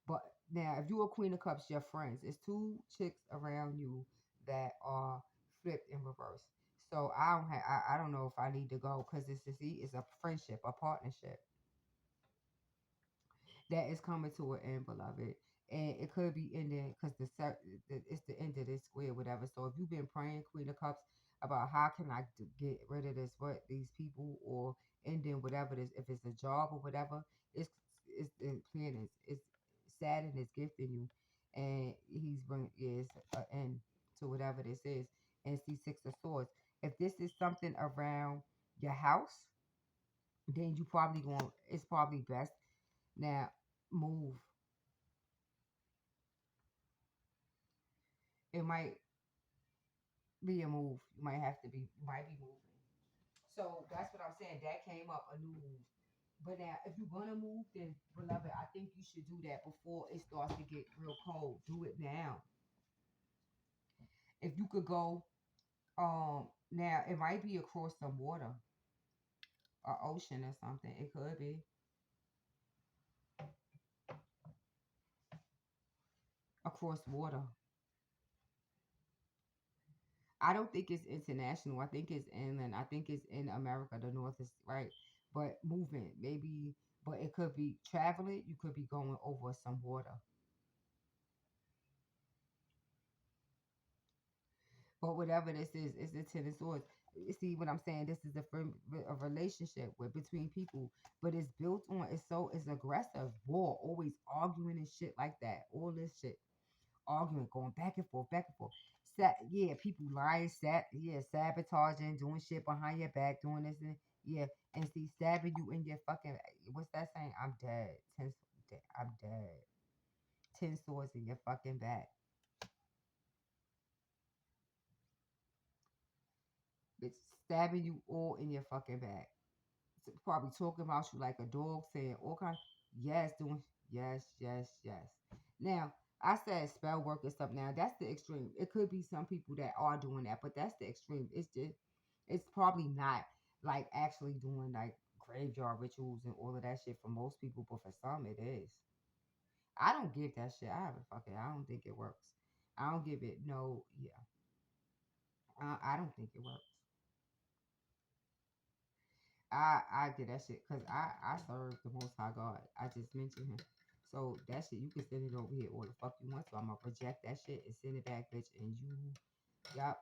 But now, if you're a Queen of Cups, your friends, it's two chicks around you that are flipped in reverse. So I don't know if I need to go because it's a friendship, a partnership that is coming to an end, beloved. And it could be ending because it's the end of this square, whatever. So if you've been praying, Queen of Cups, about how can I get rid of this, what these people, or ending whatever it is, if it's a job or whatever, it's the plan it's Saturn is gifting you, and he's bringing it's an end to whatever this is. And see Six of Swords. If this is something around your house, then you probably going. It's probably best now move. It might be a move. You might have to be. You might be moving. So that's what I'm saying. That came up a new move. But now, if you're gonna move, then beloved, I think you should do that before it starts to get real cold. Do it now. If you could go, now it might be across some water, or ocean or something. It could be across water. I don't think it's international. I think it's inland. I think it's in America. The North is right, but moving maybe. But it could be traveling. You could be going over some water. But whatever this is, it's the Ten of Swords. You see what I'm saying? This is a relationship with between people, but it's built on. It's aggressive, war, always arguing and shit like that. All this shit, arguing, going back and forth. Yeah, people lying, sabotaging, doing shit behind your back, doing this and yeah, and see stabbing you in your fucking. What's that saying? I'm dead. I'm dead. Ten swords in your fucking back. Bitch, stabbing you all in your fucking back. Probably talking about you like a dog, saying all kinds. Yes, doing yes, yes, yes. Now I said spell work and stuff. Now that's the extreme. It could be some people that are doing that, but that's the extreme. It's probably not like actually doing like graveyard rituals and all of that shit for most people, but for some it is. I don't give that shit. I haven't fucking. I don't think it works. I don't give it no. Yeah, I don't think it works. I get that shit because I serve the Most High God. I just mentioned him, so that shit you can send it over here all the fuck you want. So I'm gonna project that shit and send it back, bitch. And you, yup,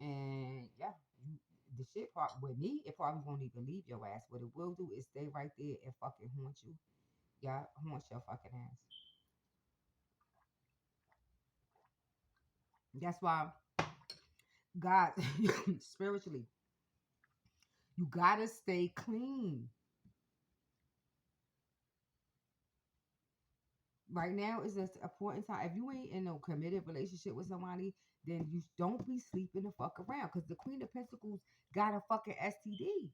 and yeah, you, the shit part with me, it probably won't even leave your ass. What it will do is stay right there and fucking haunt you. Yeah, haunt your fucking ass. That's why God, spiritually, you gotta stay clean. Right now is a important time. If you ain't in no committed relationship with somebody, then you don't be sleeping the fuck around. Cause the Queen of Pentacles got a fucking STD.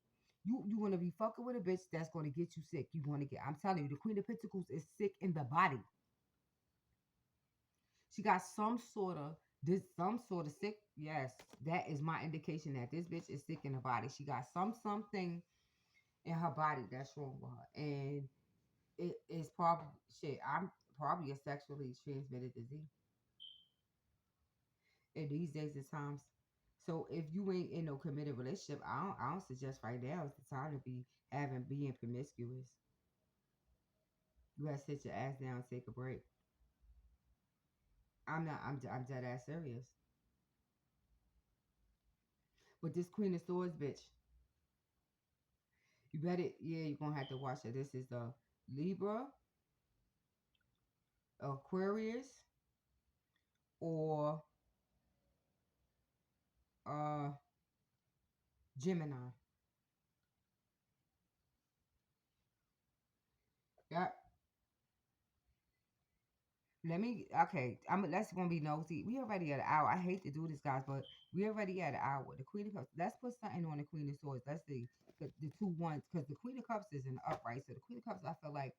You want to be fucking with a bitch that's going to get you sick. You want to get. I'm telling you, the Queen of Pentacles is sick in the body. She got some sort of This some sort of sick. Yes, that is my indication that this bitch is sick in her body. She got something in her body that's wrong with her, and it is probably shit. I'm probably a sexually transmitted disease in these days and times. So if you ain't in no committed relationship, I don't suggest right now is the time to be being promiscuous. You gotta sit your ass down and take a break. I'm not. I'm dead ass serious. But this Queen of Swords bitch, you better. Yeah, you're gonna have to watch it. This is the Libra, Aquarius, or uh Gemini. Yep. Let me. Okay. Let's gonna be nosy. We already at an hour. I hate to do this, guys, but we already at an hour. The Queen of Cups. Let's put something on the Queen of Swords. Let's see the two ones because the Queen of Cups is in the upright. So the Queen of Cups, I feel like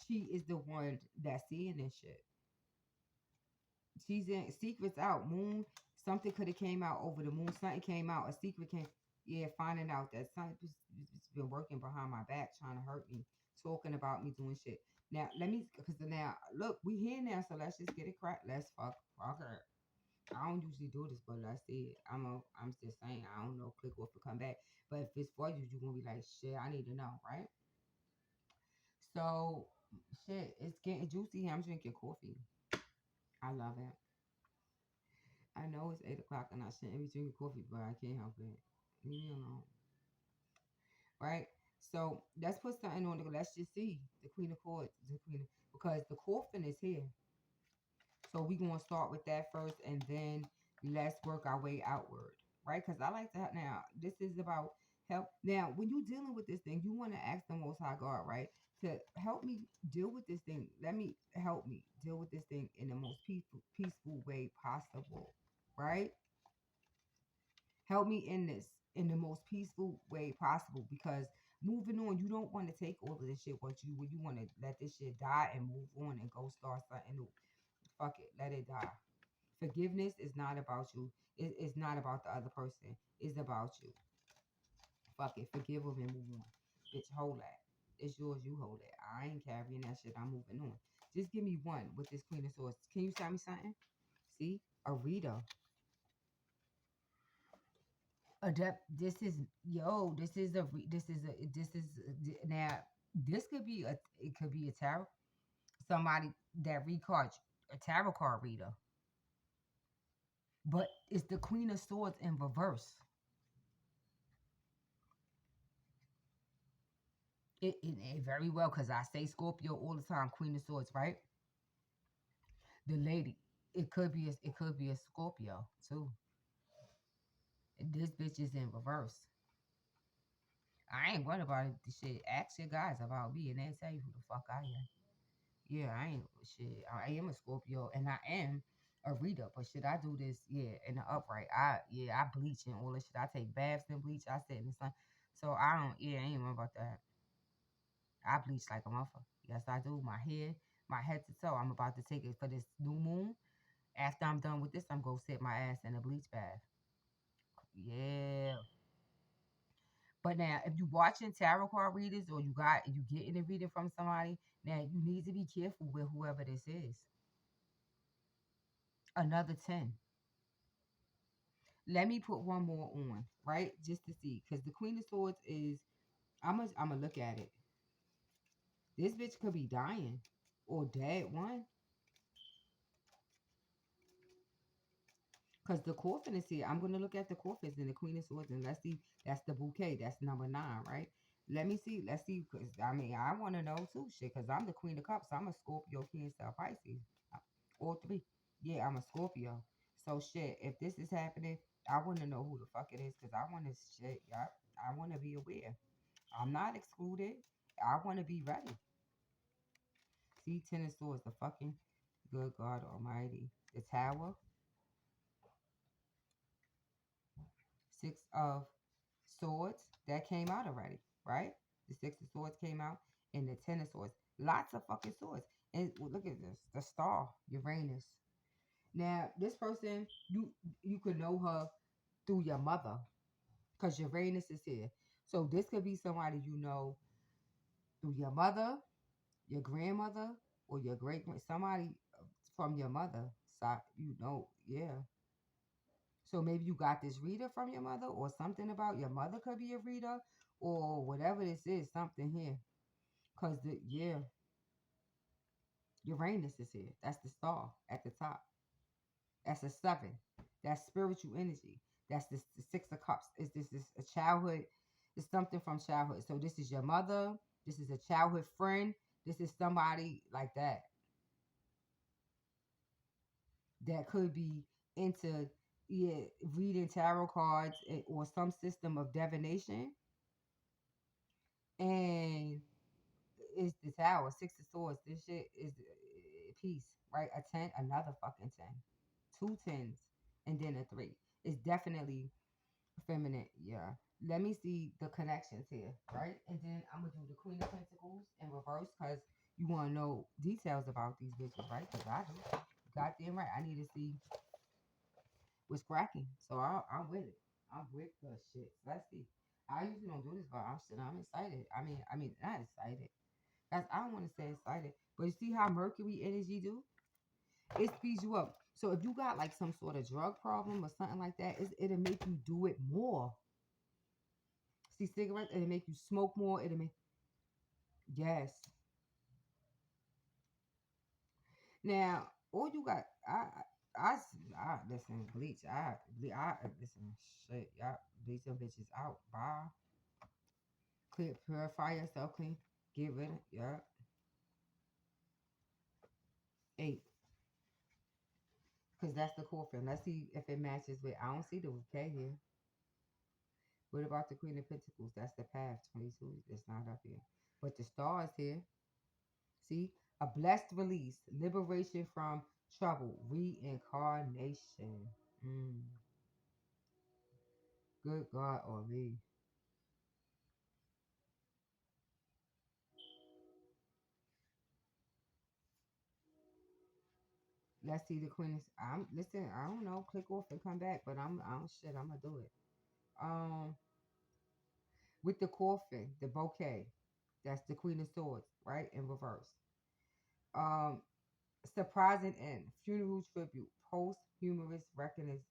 she is the one that's seeing this shit. She's in secrets out. Moon. Something could have came out over the moon. Something came out. A secret came. Yeah, finding out that something's been working behind my back, trying to hurt me, talking about me doing shit. Now let me, because now look, we here now, so let's just get it cracked. Let's fuck her. I don't usually do this, but let's see. I'm just saying. I don't know. Click off or come back. But if it's for you, you're gonna be like, shit. I need to know, right? So, shit, it's getting juicy. I'm drinking coffee. I love it. I know it's 8 o'clock and I shouldn't be drinking coffee, but I can't help it. Leave me alone, right? So let's put something on the. Let's just see the Queen of Swords, the Queen, because the coffin is here. So we're gonna start with that first, and then let's work our way outward, right? Because I like to now. This is about help. Now, when you're dealing with this thing, you want to ask the Most High God, right, to help me deal with this thing. Let me help me deal with this thing in the most peaceful way possible, right? Help me in this in the most peaceful way possible because moving on, you don't want to take all of this shit what you want to let this shit die and move on and go start something new. Fuck it, let it die. Forgiveness is not about you. It's not about the other person. It's about you. Fuck it, forgive them and move on. Bitch, hold that. It's yours, you hold it. I ain't carrying that shit. I'm moving on. Just give me one with this Queen of Swords. Can you tell me something? See, a reader. Adept. This is yo. This is now. This could be a. It could be a tarot. Somebody that read cards, a tarot card reader. But it's the Queen of Swords in reverse. It very well because I say Scorpio all the time. Queen of Swords, right? The lady. It could be a Scorpio too. This bitch is in reverse. I ain't worried about it. The shit. Ask your guys about me and they'll tell you who the fuck I am. Yeah, I ain't shit. I am a Scorpio and I am a reader, but shit, I do this, yeah, in the upright. I bleach and all this shit. I take baths and bleach. I sit in the sun. So I don't, yeah, I ain't worried about that. I bleach like a motherfucker. Yes, I do. My hair, my head to toe. I'm about to take it for this new moon. After I'm done with this, I'm gonna sit my ass in a bleach bath. Yeah. But now, if you watching tarot card readers or you getting a reading from somebody, now you need to be careful with whoever this is. Another 10. Let me put one more on, right? Just to see. Because the Queen of Swords is I'm gonna look at it. This bitch could be dying or dead one. Because the coffin is here. I'm gonna look at the coffins and the Queen of Swords and let's see. That's the bouquet. That's number 9, right? Let me see. Let's see. Because I mean, I want to know too, shit. Because I'm the Queen of Cups. I'm a Scorpio, Cancer, Pisces. All three. Yeah, I'm a Scorpio. So shit. If this is happening, I want to know who the fuck it is. Because I want to shit. Yup. I want to be aware. I'm not excluded. I want to be ready. See, Ten of Swords, the fucking good God Almighty. The Tower, Six of Swords, that came out already, right? The Six of Swords came out, and the Ten of Swords. Lots of fucking swords. And look at this, the star, Uranus. Now, this person, you could know her through your mother, because Uranus is here. So this could be somebody you know through your mother, your grandmother, or your somebody from your mother side. Yeah. So maybe you got this reader from your mother, or something about your mother could be a reader, or whatever this is. Something here, cause Uranus is here. That's the star at the top. That's a seven. That's spiritual energy. That's the six of cups. Is this a childhood? It's something from childhood. So this is your mother. This is a childhood friend. This is somebody like that could be into, yeah, reading tarot cards, or some system of divination. And it's the tower, six of swords. This shit is peace, right? A 10, another fucking 10, two tens, and then a three. It's definitely feminine, yeah. Let me see the connections here, right? And then I'm gonna do the Queen of Pentacles in reverse, because you want to know details about these bitches, right? Because I do. Goddamn right. I need to see what's cracking. So I'm with it. I'm with the shit. Let's see. I usually don't do this, but I'm excited. I mean, not excited. That's, I don't want to say excited, but you see how Mercury energy do? It speeds you up. So if you got like some sort of drug problem or something like that, it'll make you do it more. See, cigarettes, it'll make you smoke more. It'll make, yes. Now, all you got, listen, bleach. Listen, shit, y'all bleach them bitches out. Bye. Clear, purify yourself, clean. Get rid of, yeah. 8, because that's the coffin. Let's see if it matches with, I don't see the K here. What about the Queen of Pentacles? That's the path, 22. It's not up here. But the star is here. See? A blessed release, liberation from trouble, reincarnation. Mm. Good God, or me. Let's see the Queen. I'm listen. I don't know. Click off and come back, but I don't shit. I'm gonna do it. Um, with the coffin, the bouquet. That's the Queen of Swords, right in reverse. Um, surprising end, funeral tribute, post humorous recognition.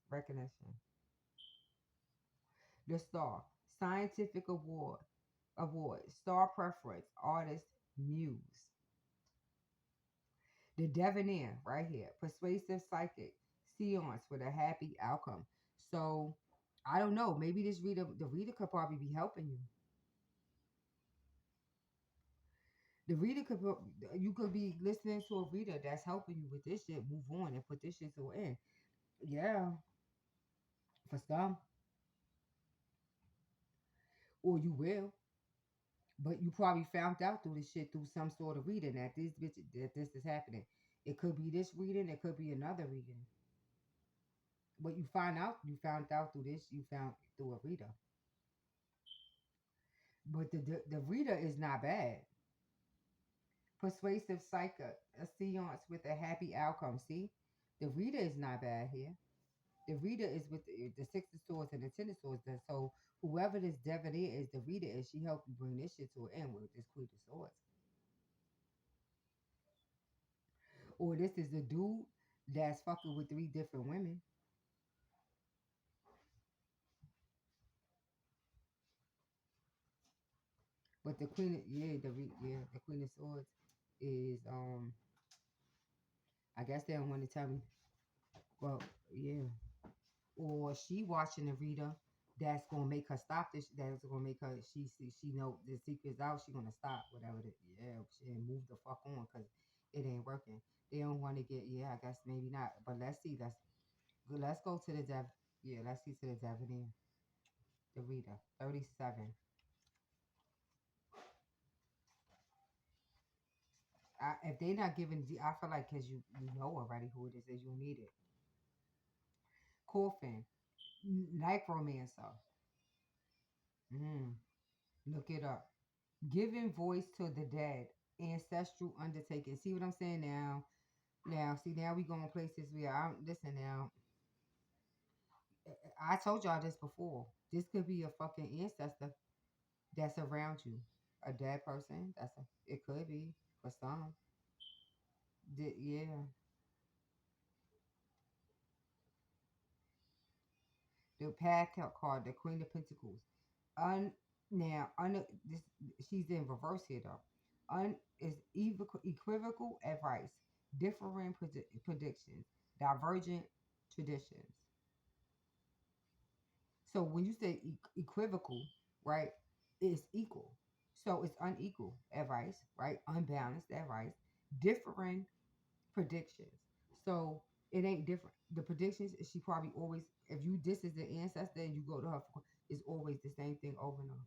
The Star, scientific award, star preference, artist, muse. The Debonair, right here, persuasive psychic, seance with a happy outcome. So, I don't know. Maybe the reader could probably be helping you. The reader could, you could be listening to a reader that's helping you with this shit. Move on and put this shit to an end. Yeah, for some, or you will. But you probably found out through this shit through some sort of reading that this is happening. It could be this reading, it could be another reading. But you found out through this, you found through a reader. But the reader is not bad. Persuasive psychic, a seance with a happy outcome. See, the reader is not bad here. The reader is with the six of swords and the ten of swords. So whoever this debonair is, the reader is, she helped you bring this shit to an end with this queen of swords. Or this is a dude that's fucking with 3 different women. But the queen, the queen of swords is I guess they don't want to tell me. Well, yeah. Or she watching the reader that's gonna make her stop this. That's gonna make her, she know the secret's out. She gonna stop whatever. She and move the fuck on because it ain't working. They don't want to get, yeah. I guess maybe not. But let's see. Let's go to the dev. Yeah, let's see to the Devanir. The reader 37. If they not giving, I feel like because you know already who it is you need it. Coffin, necromancer. Mm, look it up. Giving voice to the dead, ancestral undertaking. See what I'm saying now? Now, see, now we going places where I'm. Listen, now, I told y'all this before. This could be a fucking ancestor that's around you, a dead person. It could be for some. Yeah, the card, the Queen of Pentacles. Un now un this she's in reverse here though. Un is equivocal advice, differing predictions, divergent traditions. So when you say equivocal, right, it's equal. So it's unequal advice, right? Unbalanced advice, differing predictions. So it ain't different. The predictions she probably always, if you this is the ancestor and you go to her, it's always the same thing over and over,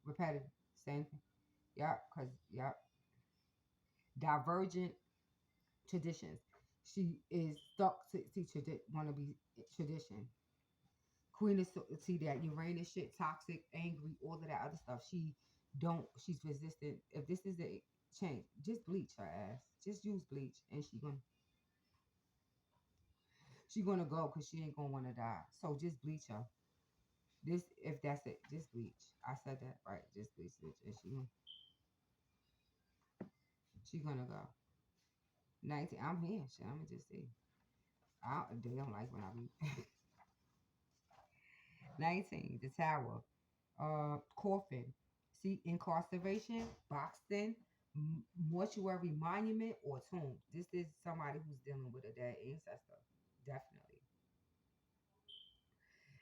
repetitive, same thing. Yep, because yep, divergent traditions. She is stuck to want to be tradition. Queen is see that Uranus shit, toxic, angry, all of that other stuff. She's resistant. If this is a change, just bleach her ass. Just use bleach, and she gonna go because she ain't gonna want to die. So just bleach her. This if that's it, just bleach. I said that right. Just bleach, bitch, and she gonna go. 19. I'm here. Shit, I'ma just see. They don't like when I be 19. The Tower. Coffin. See, incarceration, boxing, mortuary monument, or tomb. This is somebody who's dealing with a dead ancestor. Definitely.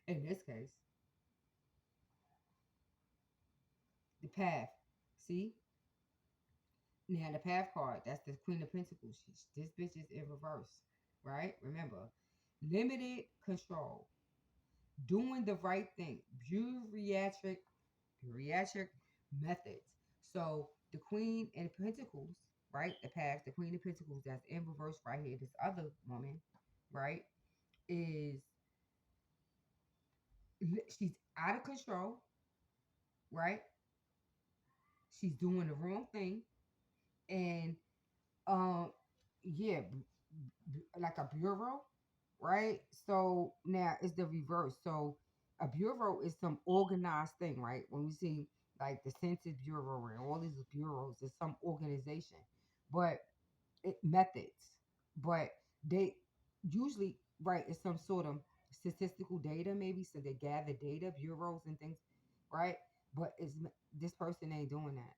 In this case, the path. See? Now the path card, that's the Queen of Pentacles. This bitch is in reverse. Right? Remember. Limited control. Doing the right thing. Geriatric methods. So the Queen and Pentacles, right? The past, the Queen of Pentacles that's in reverse right here, this other woman, right, is she's out of control, right? She's doing the wrong thing. And um yeah, like a bureau, right? So now it's the reverse. So a bureau is some organized thing, right? When we see like the Census Bureau and all these bureaus, it's some organization, but methods, but they usually right it's some sort of statistical data, maybe. So they gather data, bureaus and things, right? But this person ain't doing that.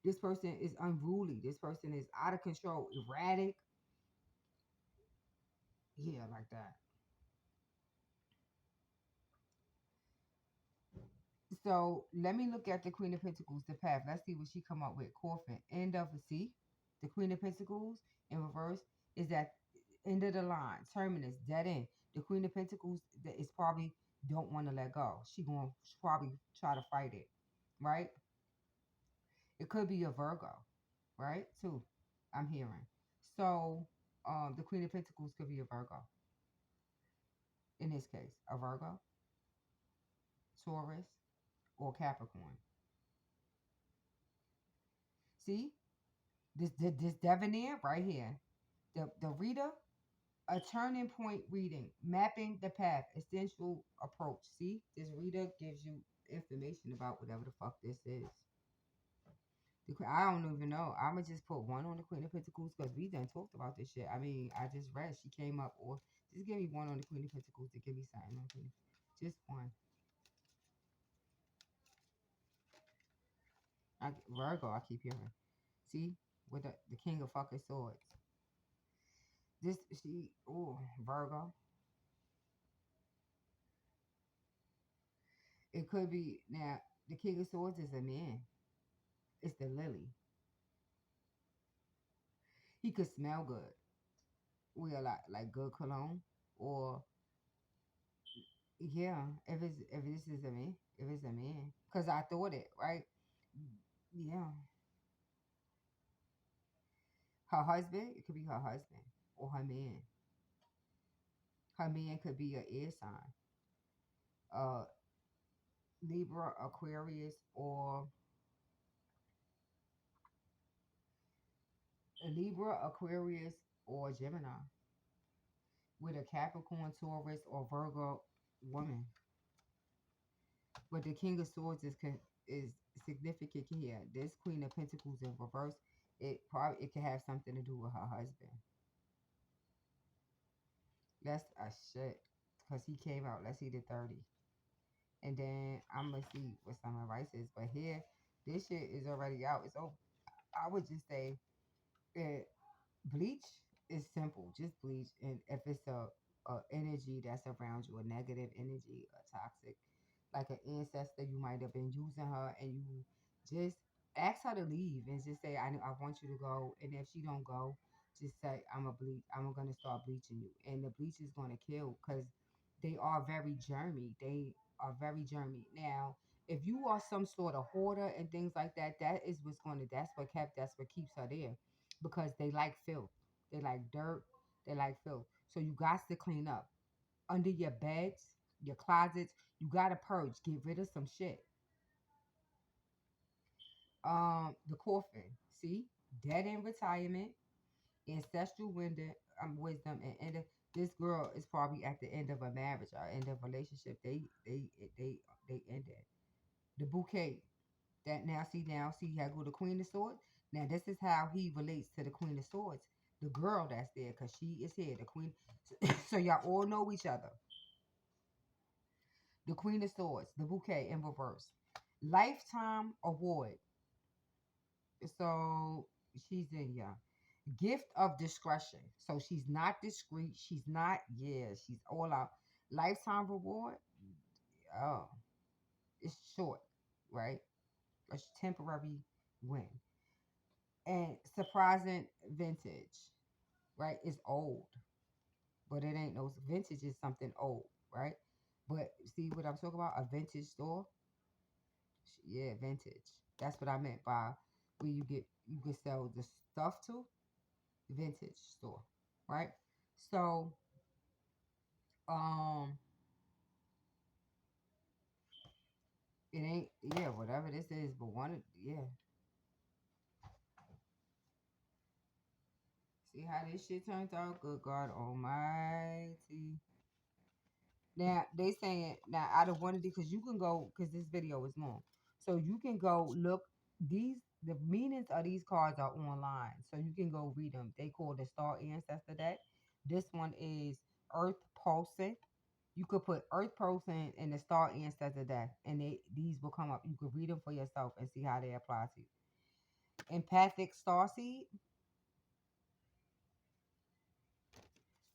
This person is unruly. This person is out of control, erratic. Yeah, like that. So let me look at the Queen of Pentacles, the path. Let's see what she come up with. Coffin, end of a C. The Queen of Pentacles in reverse is that end of the line, terminus, dead end. The Queen of Pentacles that is probably don't want to let go. She gonna probably try to fight it, right? It could be a Virgo, right? Too. I'm hearing. So the Queen of Pentacles could be a Virgo in this case, a Virgo, Taurus, or Capricorn. See, this debonair right here, the reader, a turning point reading, mapping the path, essential approach. See, this reader gives you information about whatever the fuck this is. I don't even know. I'ma just put one on the Queen of Pentacles because we done talked about this shit. I mean, I just read she came up, or just give me one on the Queen of Pentacles to give me something on the Queen. Just one. Virgo, I keep hearing. See, with the King of fucking swords. This she oh Virgo. It could be now the King of Swords is a man. It's the lily. He could smell good. We are like good cologne. Or yeah, if this is a man, if it's a man. Cause I thought it, right? Yeah. Her husband, it could be her husband or her man. Her man could be an air sign. Uh Libra, Aquarius, or a Libra, Aquarius, or Gemini with a Capricorn, Taurus, or Virgo woman. But the King of Swords is significant here. This Queen of Pentacles in reverse, it could have something to do with her husband. That's a shit because he came out. Let's see the 30, and then I'm gonna see what some advice is. But here, this shit is already out. It's over. I would just say that bleach is simple. Just bleach, and if it's a energy that's around you, a negative energy, a toxic, like an ancestor, you might have been using her, and you just ask her to leave, and just say, I want you to go." And if she don't go, just say, I'm gonna start bleaching you, and the bleach is gonna kill because they are very germy. They are very germy. Now, if you are some sort of hoarder and things like that, that's what keeps her there, because they like filth, they like dirt, they like filth. So you got to clean up under your beds, your closets. You gotta purge, get rid of some shit. The coffin, see, dead in retirement, ancestral wisdom, and this girl is probably at the end of a marriage or end of a relationship. They ended. The bouquet. That now see how go the Queen of Swords. Now this is how he relates to the Queen of Swords, the girl that's there, because she is here, the Queen. So y'all all know each other. The Queen of Swords, the bouquet in reverse. Lifetime award. So she's in, yeah. Gift of discretion. So she's not discreet. She's not, yeah, she's all out. Lifetime reward. Oh, it's short, right? A temporary win. And surprising vintage, right? It's old, but it ain't no vintage. Is something old, right? But see what I'm talking about? A vintage store. Yeah, vintage. That's what I meant by where you can sell the stuff to, vintage store, right? So um it ain't, yeah, whatever this is, but yeah. See how this shit turned out? Good God Almighty. Now they saying now out of one of these, because you can go, because this video is long, so you can go look these, the meanings of these cards are online, so you can go read them. They call the Star Ancestor deck. This one is Earth Pulsing. You could put Earth Pulsing in the Star Ancestor deck, and these will come up. You could read them for yourself and see how they apply to you. Empathic Starseed.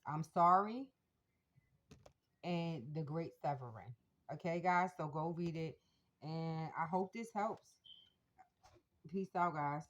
I'm sorry, and the Great Severing. Okay, guys, so go read it, and I hope this helps. Peace out, guys.